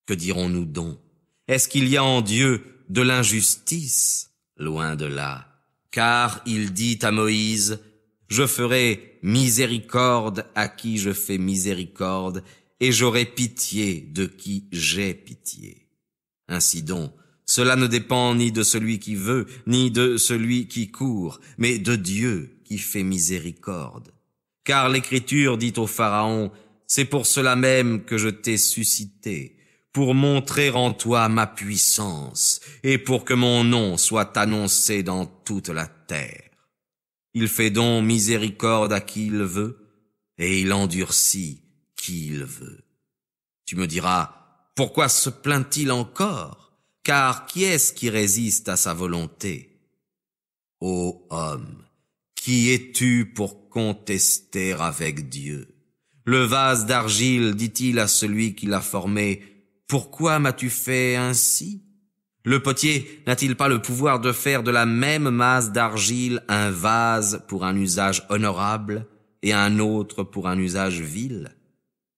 Que dirons-nous donc? Est-ce qu'il y a en Dieu de l'injustice? Loin de là. Car il dit à Moïse, je ferai miséricorde à qui je fais miséricorde, et j'aurai pitié de qui j'ai pitié. Ainsi donc, cela ne dépend ni de celui qui veut, ni de celui qui court, mais de Dieu qui fait miséricorde. Car l'Écriture dit au Pharaon, c'est pour cela même que je t'ai suscité, pour montrer en toi ma puissance, et pour que mon nom soit annoncé dans toute la terre. Il fait donc miséricorde à qui il veut, et il endurcit qui il veut. Tu me diras, pourquoi se plaint-il encore? Car qui est-ce qui résiste à sa volonté? Ô homme, qui es-tu pour contester avec Dieu? Le vase d'argile dit-il à celui qui l'a formé, pourquoi m'as-tu fait ainsi? Le potier n'a-t-il pas le pouvoir de faire de la même masse d'argile un vase pour un usage honorable et un autre pour un usage vil?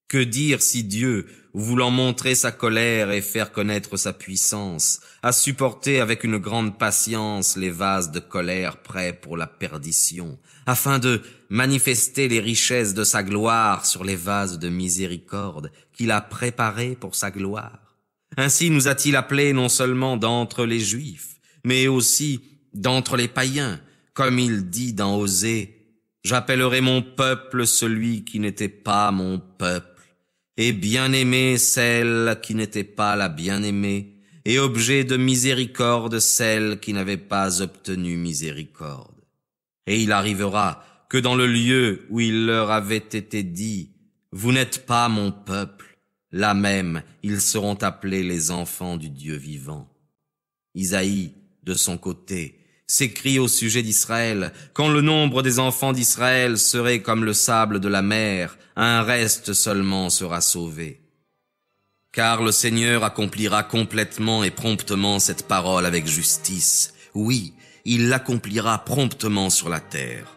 Que dire si Dieu, voulant montrer sa colère et faire connaître sa puissance, a supporté avec une grande patience les vases de colère prêts pour la perdition, afin de manifester les richesses de sa gloire sur les vases de miséricorde qu'il a préparés pour sa gloire? Ainsi nous a-t-il appelés non seulement d'entre les Juifs, mais aussi d'entre les païens, comme il dit dans Osée, « J'appellerai mon peuple celui qui n'était pas mon peuple, et bien-aimée celle qui n'était pas la bien-aimée, et objet de miséricorde celle qui n'avait pas obtenu miséricorde. Et il arrivera que dans le lieu où il leur avait été dit, vous n'êtes pas mon peuple, là même ils seront appelés les enfants du Dieu vivant. » Isaïe, de son côté, s'écrie au sujet d'Israël, quand le nombre des enfants d'Israël serait comme le sable de la mer, un reste seulement sera sauvé. Car le Seigneur accomplira complètement et promptement cette parole avec justice. Oui, il l'accomplira promptement sur la terre.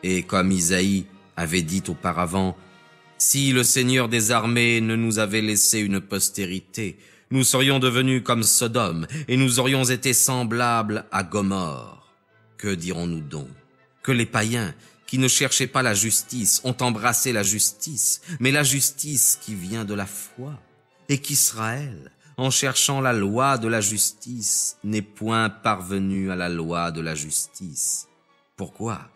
Et comme Isaïe avait dit auparavant, si le Seigneur des armées ne nous avait laissé une postérité, nous serions devenus comme Sodome, et nous aurions été semblables à Gomorrhe. Que dirons-nous donc? Que les païens, qui ne cherchaient pas la justice, ont embrassé la justice, mais la justice qui vient de la foi, et qu'Israël, en cherchant la loi de la justice, n'est point parvenu à la loi de la justice. Pourquoi?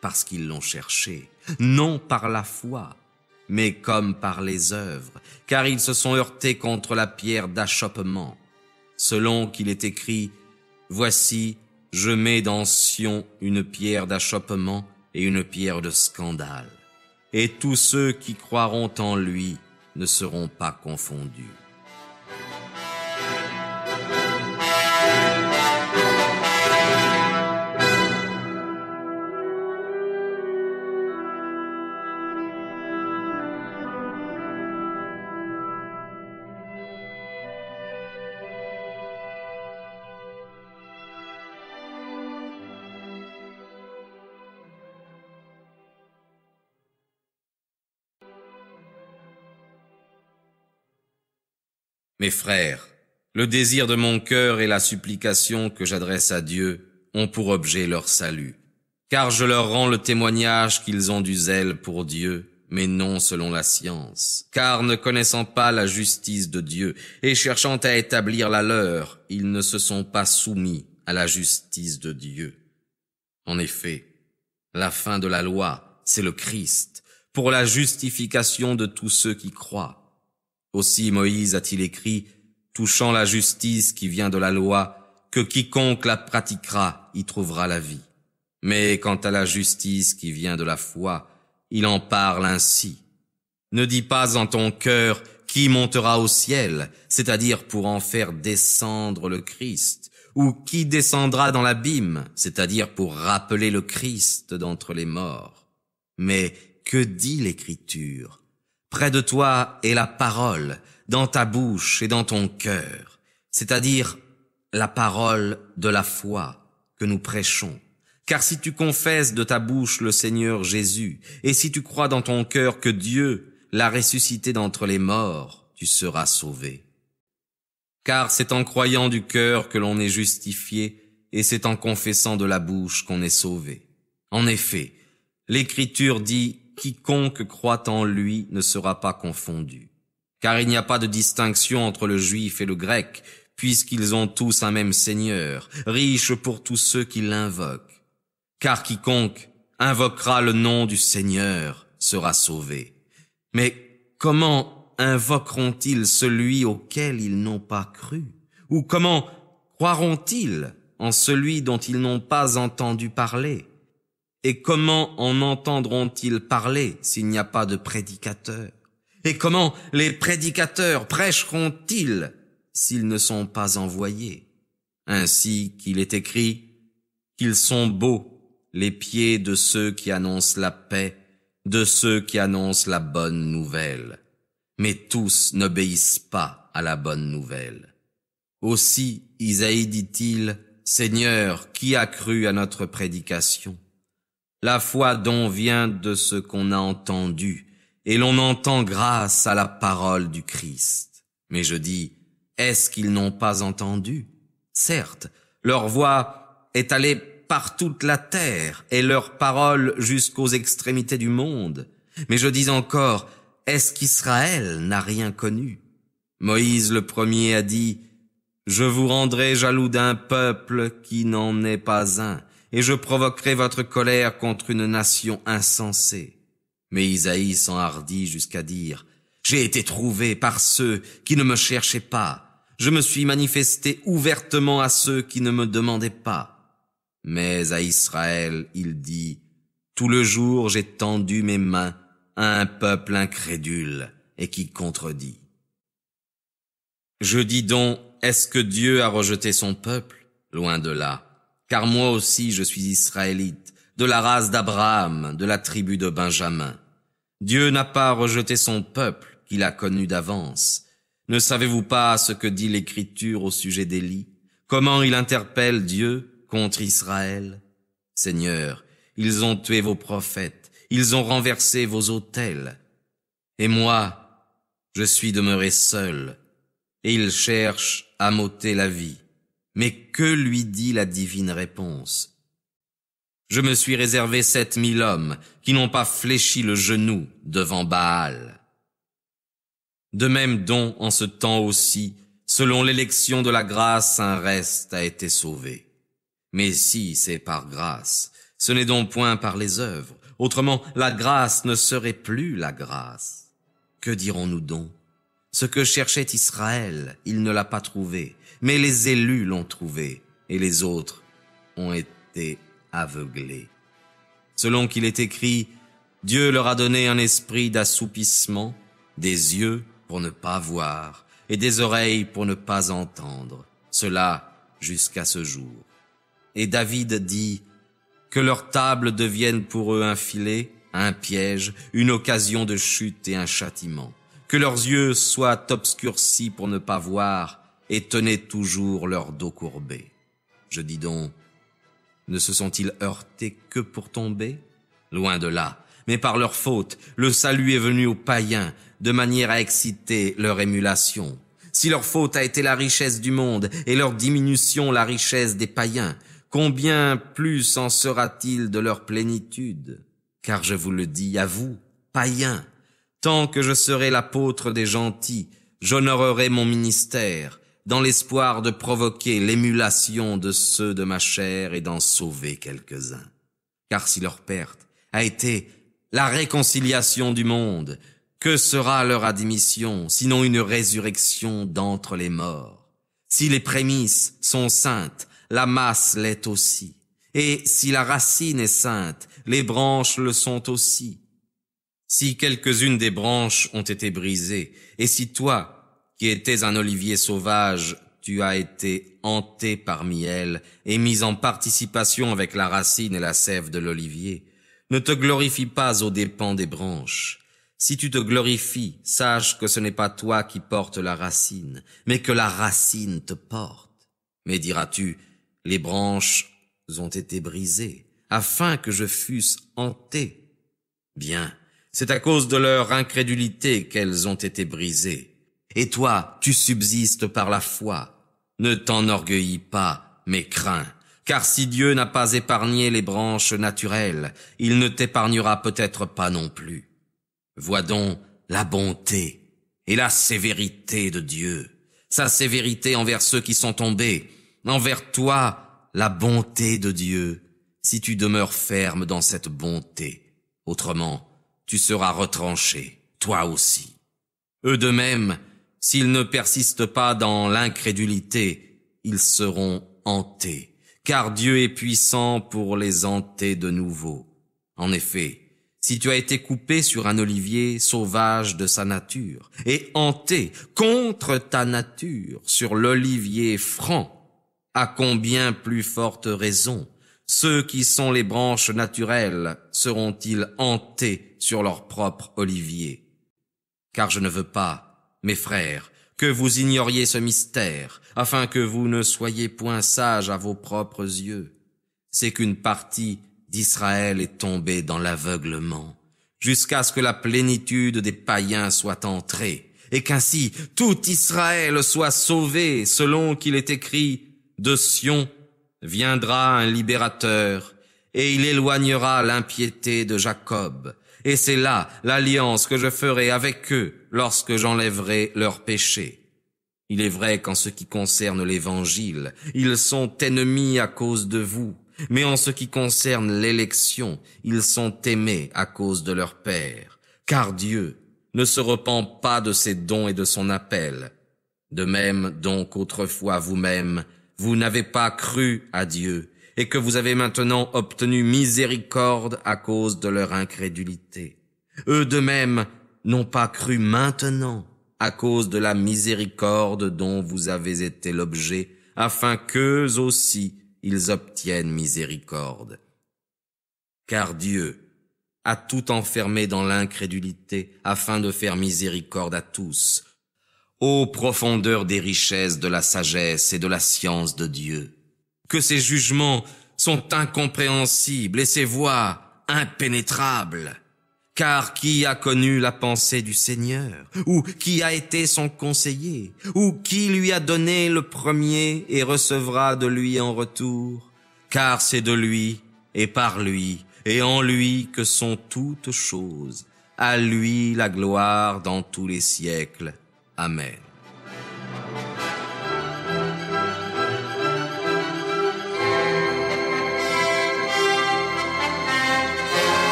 Parce qu'ils l'ont cherché, non par la foi, mais comme par les œuvres, car ils se sont heurtés contre la pierre d'achoppement. Selon qu'il est écrit, « Voici, je mets dans Sion une pierre d'achoppement et une pierre de scandale, et tous ceux qui croiront en lui ne seront pas confondus. » Mes frères, le désir de mon cœur et la supplication que j'adresse à Dieu ont pour objet leur salut. Car je leur rends le témoignage qu'ils ont du zèle pour Dieu, mais non selon la science. Car ne connaissant pas la justice de Dieu et cherchant à établir la leur, ils ne se sont pas soumis à la justice de Dieu. En effet, la fin de la loi, c'est le Christ, pour la justification de tous ceux qui croient. Aussi Moïse a-t-il écrit, touchant la justice qui vient de la loi, que quiconque la pratiquera y trouvera la vie. Mais quant à la justice qui vient de la foi, il en parle ainsi. Ne dis pas en ton cœur, Qui montera au ciel, c'est-à-dire pour en faire descendre le Christ, ou qui descendra dans l'abîme, c'est-à-dire pour rappeler le Christ d'entre les morts. Mais que dit l'Écriture? Près de toi est la parole, dans ta bouche et dans ton cœur, c'est-à-dire la parole de la foi que nous prêchons. Car si tu confesses de ta bouche le Seigneur Jésus, et si tu crois dans ton cœur que Dieu l'a ressuscité d'entre les morts, tu seras sauvé. Car c'est en croyant du cœur que l'on est justifié, et c'est en confessant de la bouche qu'on est sauvé. En effet, l'Écriture dit « Quiconque croit en lui ne sera pas confondu ». Car il n'y a pas de distinction entre le juif et le grec, puisqu'ils ont tous un même Seigneur, riche pour tous ceux qui l'invoquent. Car quiconque invoquera le nom du Seigneur sera sauvé. Mais comment invoqueront-ils celui auquel ils n'ont pas cru? Ou comment croiront-ils en celui dont ils n'ont pas entendu parler? Et comment en entendront-ils parler s'il n'y a pas de prédicateur? Et comment les prédicateurs prêcheront-ils s'ils ne sont pas envoyés? Ainsi qu'il est écrit qu'ils sont beaux les pieds de ceux qui annoncent la paix, de ceux qui annoncent la bonne nouvelle. Mais tous n'obéissent pas à la bonne nouvelle. Aussi, Isaïe dit-il, « Seigneur, qui a cru à notre prédication? La foi dont vient de ce qu'on a entendu, et l'on entend grâce à la parole du Christ. » Mais je dis, est-ce qu'ils n'ont pas entendu? Certes, leur voix est allée par toute la terre, et leur parole jusqu'aux extrémités du monde. Mais je dis encore, est-ce qu'Israël n'a rien connu? Moïse le premier a dit, « Je vous rendrai jaloux d'un peuple qui n'en est pas un, et je provoquerai votre colère contre une nation insensée. » Mais Isaïe s'enhardit jusqu'à dire, « J'ai été trouvé par ceux qui ne me cherchaient pas. Je me suis manifesté ouvertement à ceux qui ne me demandaient pas. » Mais à Israël, il dit, « Tout le jour j'ai tendu mes mains à un peuple incrédule et qui contredit. » Je dis donc, est-ce que Dieu a rejeté son peuple? Loin de là. Car moi aussi je suis israélite, de la race d'Abraham, de la tribu de Benjamin. Dieu n'a pas rejeté son peuple qu'il a connu d'avance. Ne savez-vous pas ce que dit l'Écriture au sujet d'Élie? Comment il interpelle Dieu contre Israël? Seigneur, ils ont tué vos prophètes, ils ont renversé vos autels. Et moi, je suis demeuré seul, et ils cherchent à m'ôter la vie. Mais que lui dit la divine réponse? Je me suis réservé 7000 hommes qui n'ont pas fléchi le genou devant Baal. De même dont, en ce temps aussi, selon l'élection de la grâce, un reste a été sauvé. Mais si c'est par grâce, ce n'est donc point par les œuvres. Autrement, la grâce ne serait plus la grâce. Que dirons-nous donc? Ce que cherchait Israël, il ne l'a pas trouvé, mais les élus l'ont trouvé, et les autres ont été aveuglés. Selon qu'il est écrit, Dieu leur a donné un esprit d'assoupissement, des yeux pour ne pas voir, et des oreilles pour ne pas entendre, cela jusqu'à ce jour. Et David dit, que leur table devienne pour eux un filet, un piège, une occasion de chute et un châtiment. Que leurs yeux soient obscurcis pour ne pas voir, et tenaient toujours leur dos courbé. Je dis donc, ne se sont-ils heurtés que pour tomber? Loin de là, mais par leur faute, le salut est venu aux païens, de manière à exciter leur émulation. Si leur faute a été la richesse du monde, et leur diminution la richesse des païens, combien plus en sera-t-il de leur plénitude? Car je vous le dis à vous, païens, tant que je serai l'apôtre des gentils, j'honorerai mon ministère, dans l'espoir de provoquer l'émulation de ceux de ma chair et d'en sauver quelques-uns. Car si leur perte a été la réconciliation du monde, que sera leur admission, sinon une résurrection d'entre les morts? Si les prémices sont saintes, la masse l'est aussi. Et si la racine est sainte, les branches le sont aussi. Si quelques-unes des branches ont été brisées, et si toi, qui étais un olivier sauvage, tu as été hanté parmi elles et mis en participation avec la racine et la sève de l'olivier, ne te glorifie pas aux dépens des branches. Si tu te glorifies, sache que ce n'est pas toi qui portes la racine, mais que la racine te porte. Mais diras-tu, les branches ont été brisées, afin que je fusse hanté. Bien, c'est à cause de leur incrédulité qu'elles ont été brisées. Et toi, tu subsistes par la foi. Ne t'enorgueillis pas, mais crains. Car si Dieu n'a pas épargné les branches naturelles, il ne t'épargnera peut-être pas non plus. Vois donc la bonté et la sévérité de Dieu, sa sévérité envers ceux qui sont tombés, envers toi la bonté de Dieu, si tu demeures ferme dans cette bonté. Autrement, tu seras retranché, toi aussi. Eux de même, s'ils ne persistent pas dans l'incrédulité, ils seront hantés, car Dieu est puissant pour les hanter de nouveau. En effet, si tu as été coupé sur un olivier sauvage de sa nature, et hanté contre ta nature sur l'olivier franc, à combien plus forte raison, ceux qui sont les branches naturelles seront-ils hantés sur leur propre olivier? Car je ne veux pas, mes frères, que vous ignoriez ce mystère, afin que vous ne soyez point sages à vos propres yeux. C'est qu'une partie d'Israël est tombée dans l'aveuglement, jusqu'à ce que la plénitude des païens soit entrée, et qu'ainsi tout Israël soit sauvé, selon qu'il est écrit, de Sion viendra un libérateur, et il éloignera l'impiété de Jacob. Et c'est là l'alliance que je ferai avec eux lorsque j'enlèverai leurs péchés. Il est vrai qu'en ce qui concerne l'Évangile, ils sont ennemis à cause de vous, mais en ce qui concerne l'élection, ils sont aimés à cause de leur Père, car Dieu ne se repent pas de ses dons et de son appel. De même donc autrefois vous-même, vous n'avez pas cru à Dieu, et que vous avez maintenant obtenu miséricorde à cause de leur incrédulité. Eux de même n'ont pas cru maintenant, à cause de la miséricorde dont vous avez été l'objet, afin qu'eux aussi ils obtiennent miséricorde. Car Dieu a tout enfermé dans l'incrédulité, afin de faire miséricorde à tous. Ô profondeur des richesses de la sagesse et de la science de Dieu, que ses jugements sont incompréhensibles et ses voies impénétrables. Car qui a connu la pensée du Seigneur? Ou qui a été son conseiller? Ou qui lui a donné le premier et recevra de lui en retour? Car c'est de lui et par lui et en lui que sont toutes choses. À lui la gloire dans tous les siècles. Amen.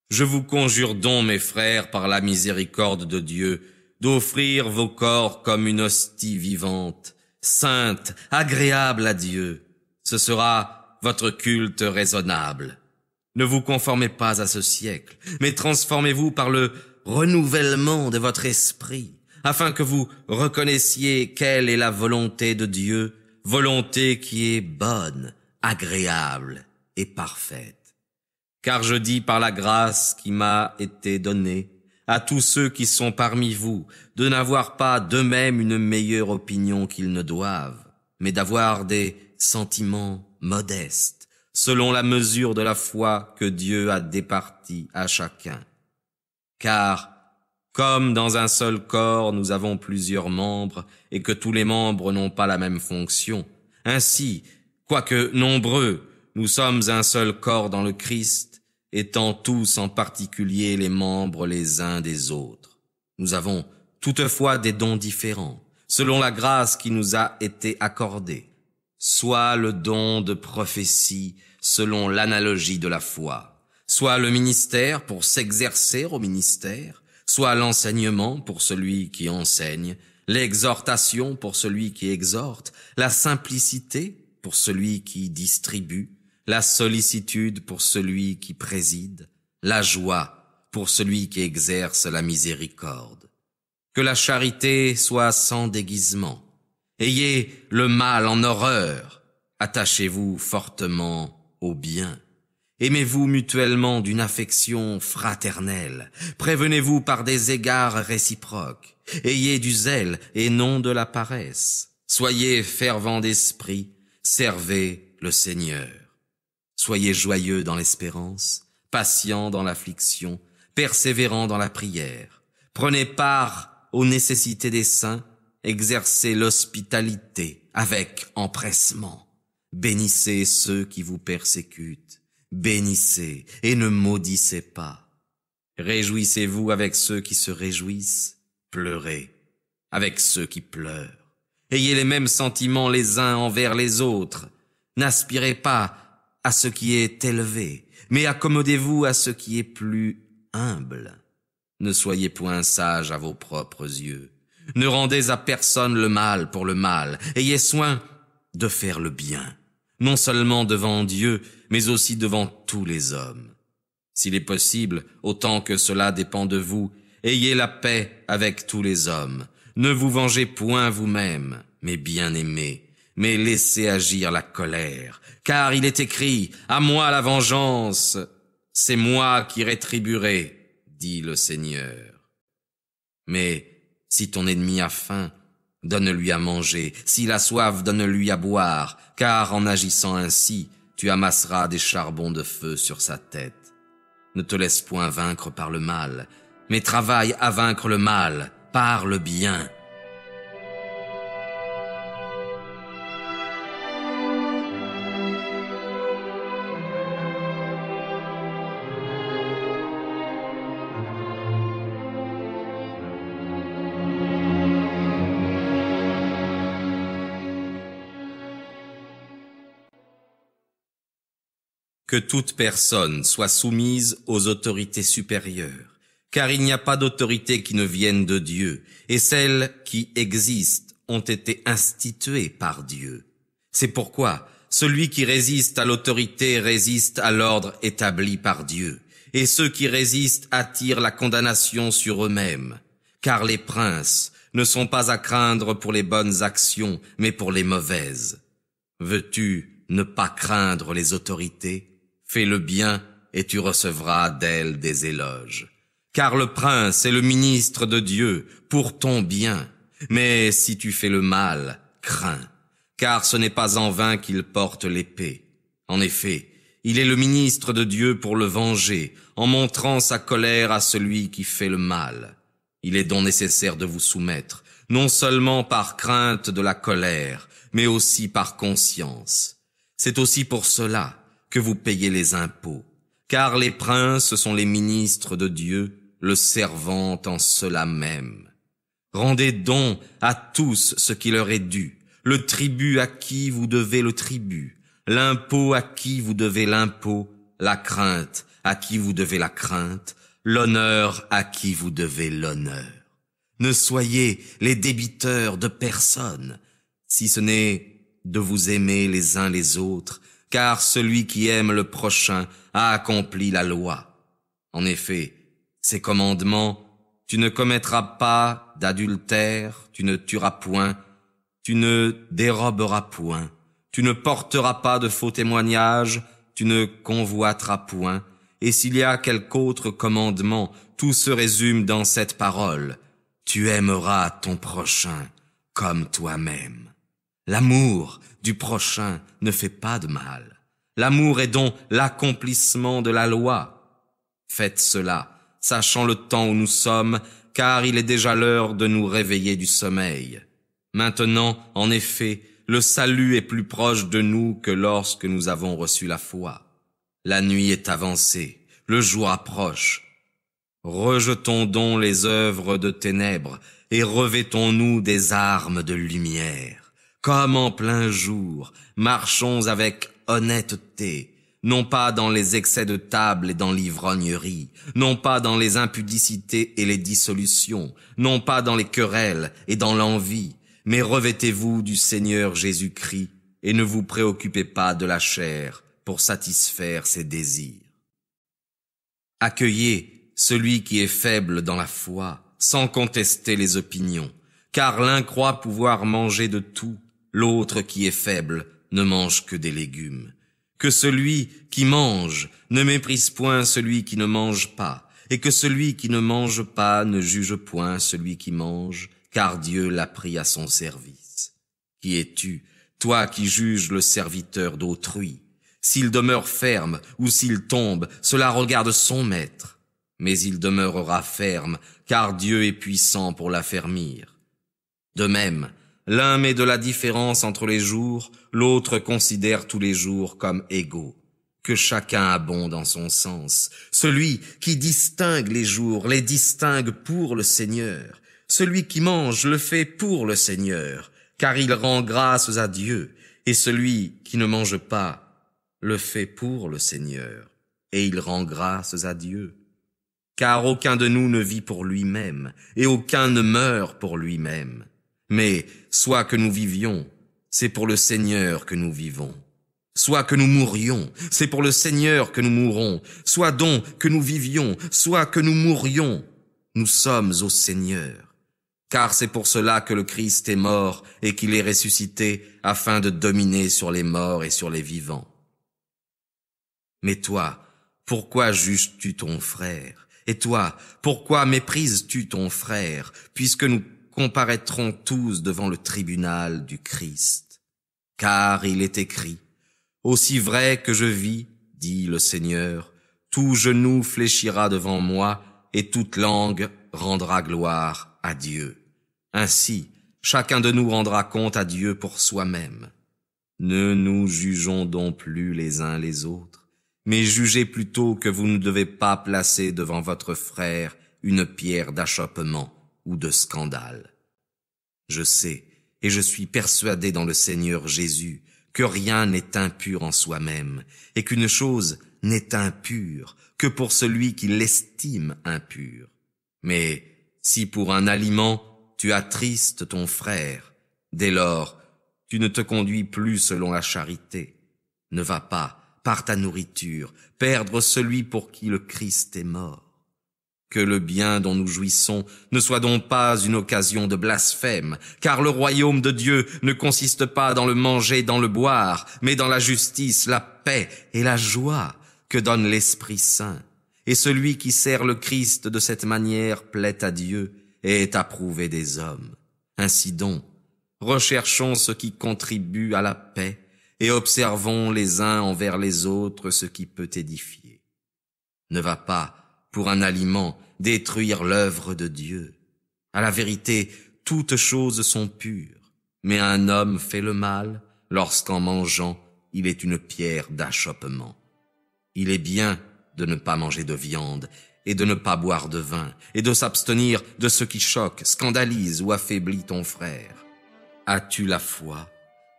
Je vous conjure donc, mes frères, par la miséricorde de Dieu, d'offrir vos corps comme une hostie vivante, sainte, agréable à Dieu. Ce sera votre culte raisonnable. Ne vous conformez pas à ce siècle, mais transformez-vous par le renouvellement de votre esprit, afin que vous reconnaissiez quelle est la volonté de Dieu, volonté qui est bonne, agréable et parfaite. Car je dis par la grâce qui m'a été donnée à tous ceux qui sont parmi vous de n'avoir pas d'eux-mêmes une meilleure opinion qu'ils ne doivent, mais d'avoir des sentiments modestes, selon la mesure de la foi que Dieu a départie à chacun. Car, comme dans un seul corps nous avons plusieurs membres et que tous les membres n'ont pas la même fonction, ainsi, quoique nombreux, nous sommes un seul corps dans le Christ, étant tous en particulier les membres les uns des autres. Nous avons toutefois des dons différents, selon la grâce qui nous a été accordée, soit le don de prophétie, selon l'analogie de la foi, soit le ministère pour s'exercer au ministère, soit l'enseignement pour celui qui enseigne, l'exhortation pour celui qui exhorte, la simplicité pour celui qui distribue, la sollicitude pour celui qui préside, la joie pour celui qui exerce la miséricorde. Que la charité soit sans déguisement. Ayez le mal en horreur. Attachez-vous fortement au bien. Aimez-vous mutuellement d'une affection fraternelle. Prévenez-vous par des égards réciproques. Ayez du zèle et non de la paresse. Soyez fervents d'esprit. Servez le Seigneur. Soyez joyeux dans l'espérance, patients dans l'affliction, persévérants dans la prière. Prenez part aux nécessités des saints, exercez l'hospitalité avec empressement. Bénissez ceux qui vous persécutent. Bénissez et ne maudissez pas. Réjouissez-vous avec ceux qui se réjouissent. Pleurez avec ceux qui pleurent. Ayez les mêmes sentiments les uns envers les autres. N'aspirez pas à ce qui est élevé, mais accommodez-vous à ce qui est plus humble. Ne soyez point sages à vos propres yeux. Ne rendez à personne le mal pour le mal. Ayez soin de faire le bien, non seulement devant Dieu, mais aussi devant tous les hommes. S'il est possible, autant que cela dépend de vous, ayez la paix avec tous les hommes. Ne vous vengez point vous-même, mes bien-aimés, mais laissez agir la colère, car il est écrit, « À moi la vengeance, c'est moi qui rétribuerai, dit le Seigneur. » Mais si ton ennemi a faim, donne-lui à manger, s'il a soif, donne-lui à boire, car en agissant ainsi, tu amasseras des charbons de feu sur sa tête. Ne te laisse point vaincre par le mal, mais travaille à vaincre le mal par le bien. Que toute personne soit soumise aux autorités supérieures, car il n'y a pas d'autorité qui ne vienne de Dieu, et celles qui existent ont été instituées par Dieu. C'est pourquoi celui qui résiste à l'autorité résiste à l'ordre établi par Dieu, et ceux qui résistent attirent la condamnation sur eux-mêmes, car les princes ne sont pas à craindre pour les bonnes actions, mais pour les mauvaises. Veux-tu ne pas craindre les autorités ? Fais le bien et tu recevras d'elles des éloges. Car le prince est le ministre de Dieu pour ton bien. Mais si tu fais le mal, crains, car ce n'est pas en vain qu'il porte l'épée. En effet, il est le ministre de Dieu pour le venger, en montrant sa colère à celui qui fait le mal. Il est donc nécessaire de vous soumettre, non seulement par crainte de la colère, mais aussi par conscience. C'est aussi pour cela que vous payez les impôts, car les princes sont les ministres de Dieu, le servant en cela même. Rendez donc à tous ce qui leur est dû, le tribut à qui vous devez le tribut, l'impôt à qui vous devez l'impôt, la crainte à qui vous devez la crainte, l'honneur à qui vous devez l'honneur. Ne soyez les débiteurs de personne, si ce n'est de vous aimer les uns les autres, car celui qui aime le prochain a accompli la loi. En effet, ces commandements, tu ne commettras pas d'adultère, tu ne tueras point, tu ne déroberas point, tu ne porteras pas de faux témoignages, tu ne convoiteras point, et s'il y a quelque autre commandement, tout se résume dans cette parole, tu aimeras ton prochain comme toi-même. L'amour du prochain ne fait pas de mal. L'amour est donc l'accomplissement de la loi. Faites cela, sachant le temps où nous sommes, car il est déjà l'heure de nous réveiller du sommeil. Maintenant, en effet, le salut est plus proche de nous que lorsque nous avons reçu la foi. La nuit est avancée, le jour approche. Rejetons donc les œuvres de ténèbres et revêtons-nous des armes de lumière. Comme en plein jour, marchons avec honnêteté, non pas dans les excès de table et dans l'ivrognerie, non pas dans les impudicités et les dissolutions, non pas dans les querelles et dans l'envie, mais revêtez-vous du Seigneur Jésus-Christ et ne vous préoccupez pas de la chair pour satisfaire ses désirs. Accueillez celui qui est faible dans la foi, sans contester les opinions, car l'un croit pouvoir manger de tout, l'autre qui est faible ne mange que des légumes. Que celui qui mange ne méprise point celui qui ne mange pas, et que celui qui ne mange pas ne juge point celui qui mange, car Dieu l'a pris à son service. Qui es-tu, toi qui juges le serviteur d'autrui? S'il demeure ferme ou s'il tombe, cela regarde son maître. Mais il demeurera ferme, car Dieu est puissant pour l'affermir. De même, l'un met de la différence entre les jours, l'autre considère tous les jours comme égaux. Que chacun abonde en son sens. Celui qui distingue les jours les distingue pour le Seigneur. Celui qui mange le fait pour le Seigneur, car il rend grâces à Dieu. Et celui qui ne mange pas le fait pour le Seigneur, et il rend grâces à Dieu. Car aucun de nous ne vit pour lui-même, et aucun ne meurt pour lui-même. Mais soit que nous vivions, c'est pour le Seigneur que nous vivons. Soit que nous mourions, c'est pour le Seigneur que nous mourrons. Soit donc que nous vivions, soit que nous mourions, nous sommes au Seigneur. Car c'est pour cela que le Christ est mort et qu'il est ressuscité, afin de dominer sur les morts et sur les vivants. Mais toi, pourquoi juges-tu ton frère? Et toi, pourquoi méprises-tu ton frère, puisque nous comparaîtrons tous devant le tribunal du Christ? Car il est écrit, « Aussi vrai que je vis, dit le Seigneur, tout genou fléchira devant moi, et toute langue rendra gloire à Dieu. » Ainsi, chacun de nous rendra compte à Dieu pour soi-même. Ne nous jugeons donc plus les uns les autres, mais jugez plutôt que vous ne devez pas placer devant votre frère une pierre d'achoppement ou de scandale. Je sais, et je suis persuadé dans le Seigneur Jésus, que rien n'est impur en soi-même, et qu'une chose n'est impure que pour celui qui l'estime impure. Mais si pour un aliment tu attristes ton frère, dès lors tu ne te conduis plus selon la charité. Ne va pas, par ta nourriture, perdre celui pour qui le Christ est mort. Que le bien dont nous jouissons ne soit donc pas une occasion de blasphème, car le royaume de Dieu ne consiste pas dans le manger et dans le boire, mais dans la justice, la paix et la joie que donne l'Esprit Saint. Et celui qui sert le Christ de cette manière plaît à Dieu et est approuvé des hommes. Ainsi donc, recherchons ce qui contribue à la paix et observons les uns envers les autres ce qui peut édifier. Ne va pas, pour un aliment, détruire l'œuvre de Dieu. À la vérité, toutes choses sont pures, mais un homme fait le mal lorsqu'en mangeant, il est une pierre d'achoppement. Il est bien de ne pas manger de viande et de ne pas boire de vin et de s'abstenir de ce qui choque, scandalise ou affaiblit ton frère. As-tu la foi?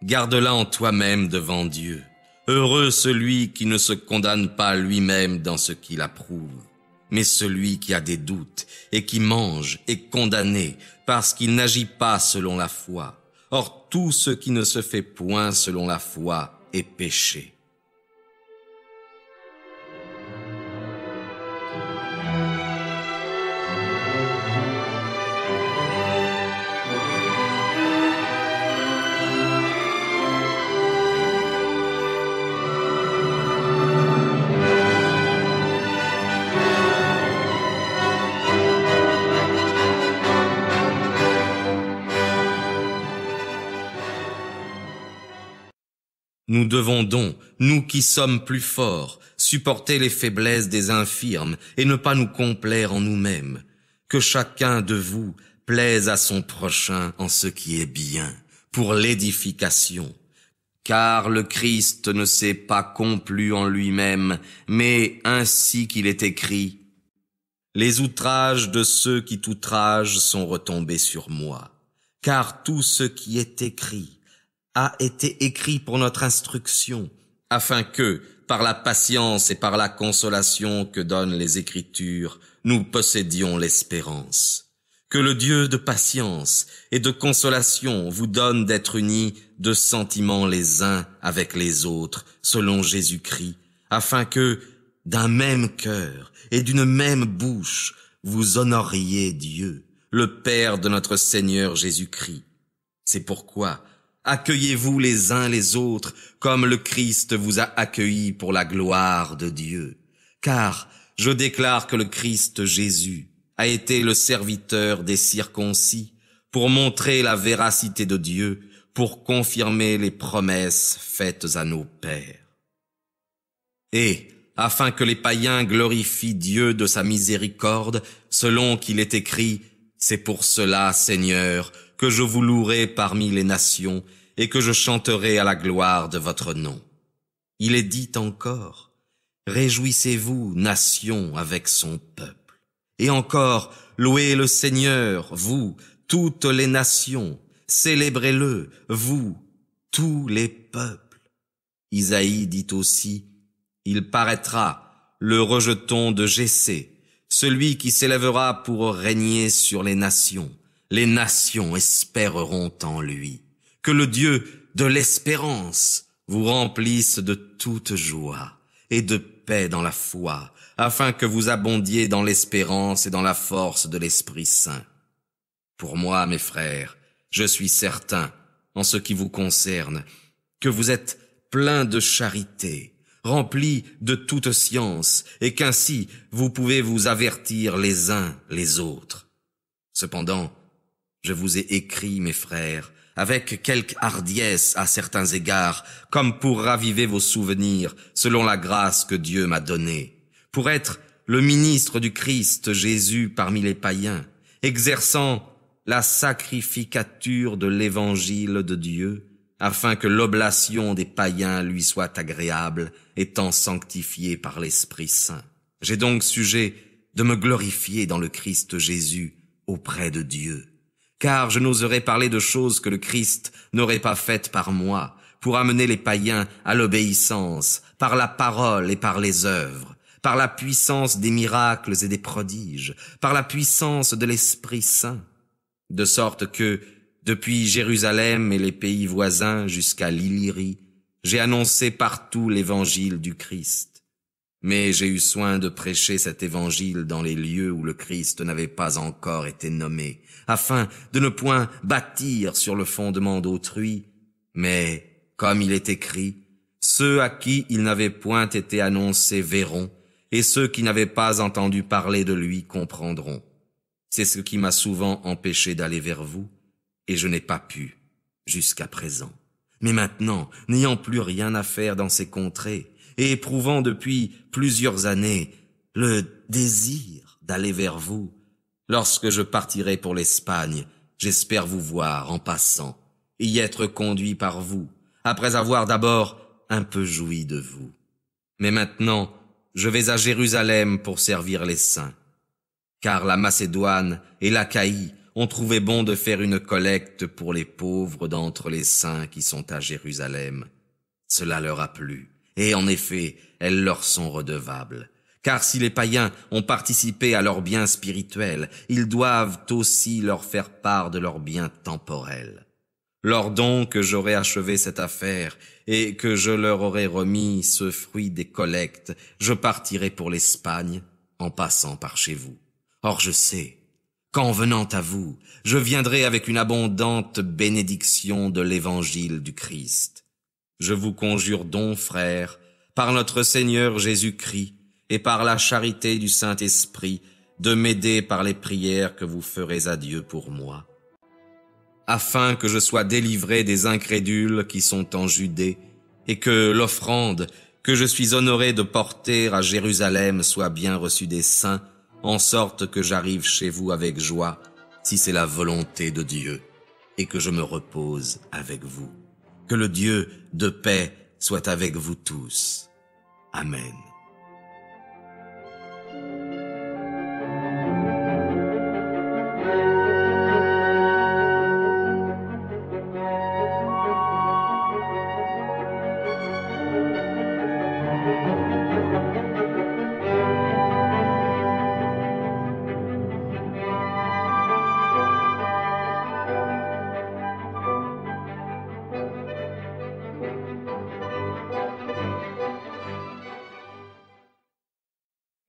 Garde-la en toi-même devant Dieu. Heureux celui qui ne se condamne pas lui-même dans ce qu'il approuve. Mais celui qui a des doutes et qui mange est condamné parce qu'il n'agit pas selon la foi. Or tout ce qui ne se fait point selon la foi est péché. Nous devons donc, nous qui sommes plus forts, supporter les faiblesses des infirmes et ne pas nous complaire en nous-mêmes. Que chacun de vous plaise à son prochain en ce qui est bien, pour l'édification. Car le Christ ne s'est pas complu en lui-même, mais ainsi qu'il est écrit, « Les outrages de ceux qui t'outragent sont retombés sur moi. Car tout ce qui est écrit a été écrit pour notre instruction, afin que, par la patience et par la consolation que donnent les Écritures, nous possédions l'espérance. Que le Dieu de patience et de consolation vous donne d'être unis de sentiments les uns avec les autres, selon Jésus-Christ, afin que, d'un même cœur et d'une même bouche, vous honoriez Dieu, le Père de notre Seigneur Jésus-Christ. C'est pourquoi, accueillez-vous les uns les autres comme le Christ vous a accueillis pour la gloire de Dieu. Car je déclare que le Christ Jésus a été le serviteur des circoncis pour montrer la véracité de Dieu, pour confirmer les promesses faites à nos pères. Et, afin que les païens glorifient Dieu de sa miséricorde, selon qu'il est écrit, « C'est pour cela, Seigneur, que je vous louerai parmi les nations et que je chanterai à la gloire de votre nom. » Il est dit encore, « Réjouissez-vous, nations, avec son peuple. » Et encore, « Louez le Seigneur, vous, toutes les nations, célébrez-le, vous, tous les peuples. » Isaïe dit aussi, « Il paraîtra, le rejeton de Jessé, celui qui s'élèvera pour régner sur les nations. Les nations espéreront en lui. Que le Dieu de l'espérance vous remplisse de toute joie et de paix dans la foi, afin que vous abondiez dans l'espérance et dans la force de l'Esprit Saint. Pour moi, mes frères, je suis certain, en ce qui vous concerne, que vous êtes pleins de charité, remplis de toute science, et qu'ainsi vous pouvez vous avertir les uns les autres. Cependant, je vous ai écrit, mes frères, avec quelque hardiesse à certains égards, comme pour raviver vos souvenirs, selon la grâce que Dieu m'a donnée, pour être le ministre du Christ Jésus parmi les païens, exerçant la sacrificature de l'évangile de Dieu, afin que l'oblation des païens lui soit agréable, étant sanctifié par l'Esprit Saint. J'ai donc sujet de me glorifier dans le Christ Jésus auprès de Dieu, car je n'oserais parler de choses que le Christ n'aurait pas faites par moi, pour amener les païens à l'obéissance, par la parole et par les œuvres, par la puissance des miracles et des prodiges, par la puissance de l'Esprit Saint, de sorte que, depuis Jérusalem et les pays voisins jusqu'à l'Illyrie, j'ai annoncé partout l'évangile du Christ. Mais j'ai eu soin de prêcher cet évangile dans les lieux où le Christ n'avait pas encore été nommé, afin de ne point bâtir sur le fondement d'autrui, mais, comme il est écrit, ceux à qui il n'avait point été annoncé verront, et ceux qui n'avaient pas entendu parler de lui comprendront. C'est ce qui m'a souvent empêché d'aller vers vous, et je n'ai pas pu, jusqu'à présent. Mais maintenant, n'ayant plus rien à faire dans ces contrées, et éprouvant depuis plusieurs années le désir d'aller vers vous, lorsque je partirai pour l'Espagne, j'espère vous voir en passant, et y être conduit par vous, après avoir d'abord un peu joui de vous. Mais maintenant, je vais à Jérusalem pour servir les saints, car la Macédoine et l'Achaïe ont trouvé bon de faire une collecte pour les pauvres d'entre les saints qui sont à Jérusalem. Cela leur a plu, et en effet, elles leur sont redevables. Car si les païens ont participé à leurs biens spirituels, ils doivent aussi leur faire part de leurs biens temporels. Lors donc que j'aurai achevé cette affaire, et que je leur aurai remis ce fruit des collectes, je partirai pour l'Espagne, en passant par chez vous. Or je sais qu'en venant à vous, je viendrai avec une abondante bénédiction de l'évangile du Christ. Je vous conjure donc, frères, par notre Seigneur Jésus-Christ et par la charité du Saint-Esprit, de m'aider par les prières que vous ferez à Dieu pour moi, afin que je sois délivré des incrédules qui sont en Judée, et que l'offrande que je suis honoré de porter à Jérusalem soit bien reçue des saints, en sorte que j'arrive chez vous avec joie, si c'est la volonté de Dieu, et que je me repose avec vous. Que le Dieu de paix soit avec vous tous. Amen.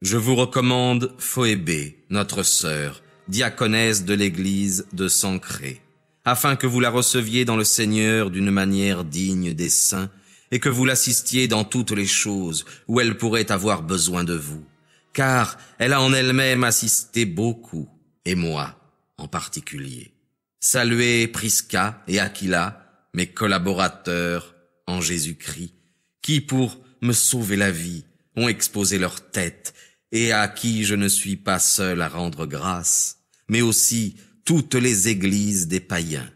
Je vous recommande Phoébé, notre sœur, diaconesse de l'église de Sancré, afin que vous la receviez dans le Seigneur d'une manière digne des saints, et que vous l'assistiez dans toutes les choses où elle pourrait avoir besoin de vous, car elle a en elle-même assisté beaucoup, et moi en particulier. Saluez Prisca et Aquila, mes collaborateurs en Jésus-Christ, qui, pour me sauver la vie, ont exposé leur tête, et à qui je ne suis pas seul à rendre grâce, mais aussi toutes les églises des païens.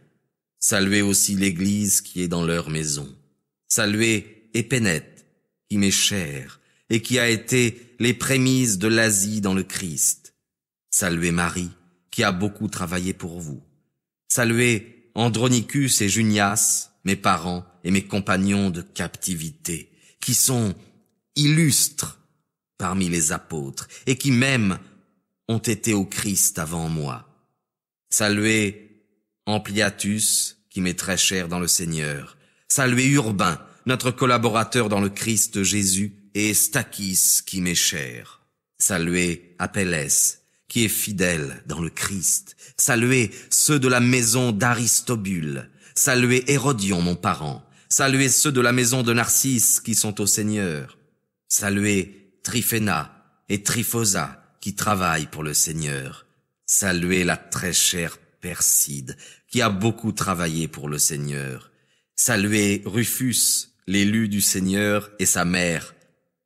Saluez aussi l'église qui est dans leur maison. Saluez Épénète, qui m'est chère, et qui a été les prémices de l'Asie dans le Christ. Saluez Marie, qui a beaucoup travaillé pour vous. Saluez Andronicus et Junias, mes parents et mes compagnons de captivité, qui sont illustres parmi les apôtres, et qui même ont été au Christ avant moi. Saluez Ampliatus, qui m'est très cher dans le Seigneur. Saluez Urbain, notre collaborateur dans le Christ Jésus, et Stachys, qui m'est cher. Saluez Apelles, qui est fidèle dans le Christ. Saluez ceux de la maison d'Aristobule. Saluez Hérodion, mon parent. Saluez ceux de la maison de Narcisse, qui sont au Seigneur. Saluez Tryphéna et Tryphosa, qui travaillent pour le Seigneur. Saluez la très chère Perside, qui a beaucoup travaillé pour le Seigneur. Saluez Rufus, l'élu du Seigneur, et sa mère,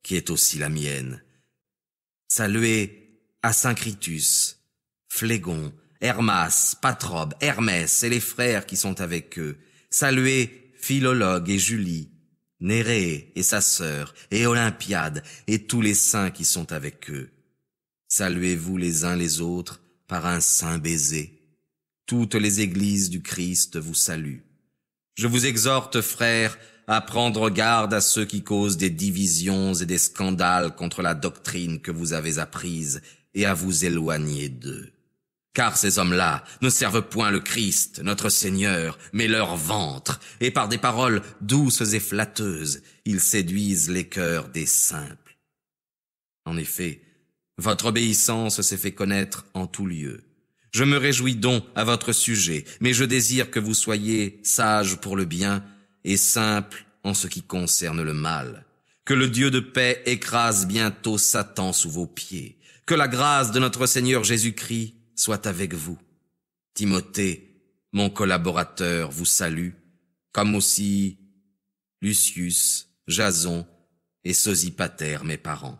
qui est aussi la mienne. Saluez Asyncritus, Phlégon, Hermas, Patrobe, Hermès et les frères qui sont avec eux. Saluez Philologue et Julie, Nérée et sa sœur, et Olympiade, et tous les saints qui sont avec eux. Saluez-vous les uns les autres par un saint baiser. Toutes les églises du Christ vous saluent. Je vous exhorte, frères, à prendre garde à ceux qui causent des divisions et des scandales contre la doctrine que vous avez apprise, et à vous éloigner d'eux. Car ces hommes-là ne servent point le Christ, notre Seigneur, mais leur ventre, et par des paroles douces et flatteuses, ils séduisent les cœurs des simples. En effet, votre obéissance s'est fait connaître en tout lieu. Je me réjouis donc à votre sujet, mais je désire que vous soyez sages pour le bien et simples en ce qui concerne le mal. Que le Dieu de paix écrase bientôt Satan sous vos pieds. Que la grâce de notre Seigneur Jésus-Christ soit avec vous. Timothée, mon collaborateur, vous salue, comme aussi Lucius, Jason et Sosipater, mes parents.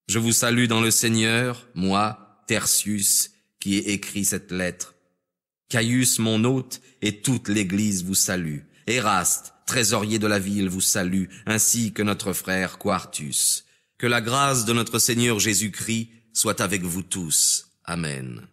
Je vous salue dans le Seigneur, moi, Tertius, qui ai écrit cette lettre. Caius, mon hôte, et toute l'Église vous salue. Éraste, trésorier de la ville, vous salue, ainsi que notre frère Quartus. Que la grâce de notre Seigneur Jésus-Christ soit avec vous tous. Amen.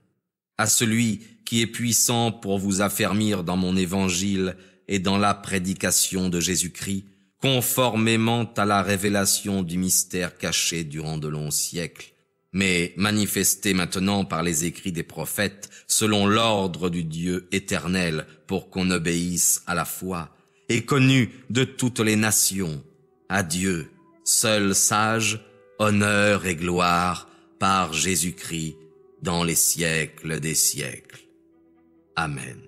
À celui qui est puissant pour vous affermir dans mon évangile et dans la prédication de Jésus-Christ, conformément à la révélation du mystère caché durant de longs siècles, mais manifesté maintenant par les écrits des prophètes, selon l'ordre du Dieu éternel, pour qu'on obéisse à la foi, et connu de toutes les nations. À Dieu, seul sage, honneur et gloire, par Jésus-Christ, dans les siècles des siècles. Amen.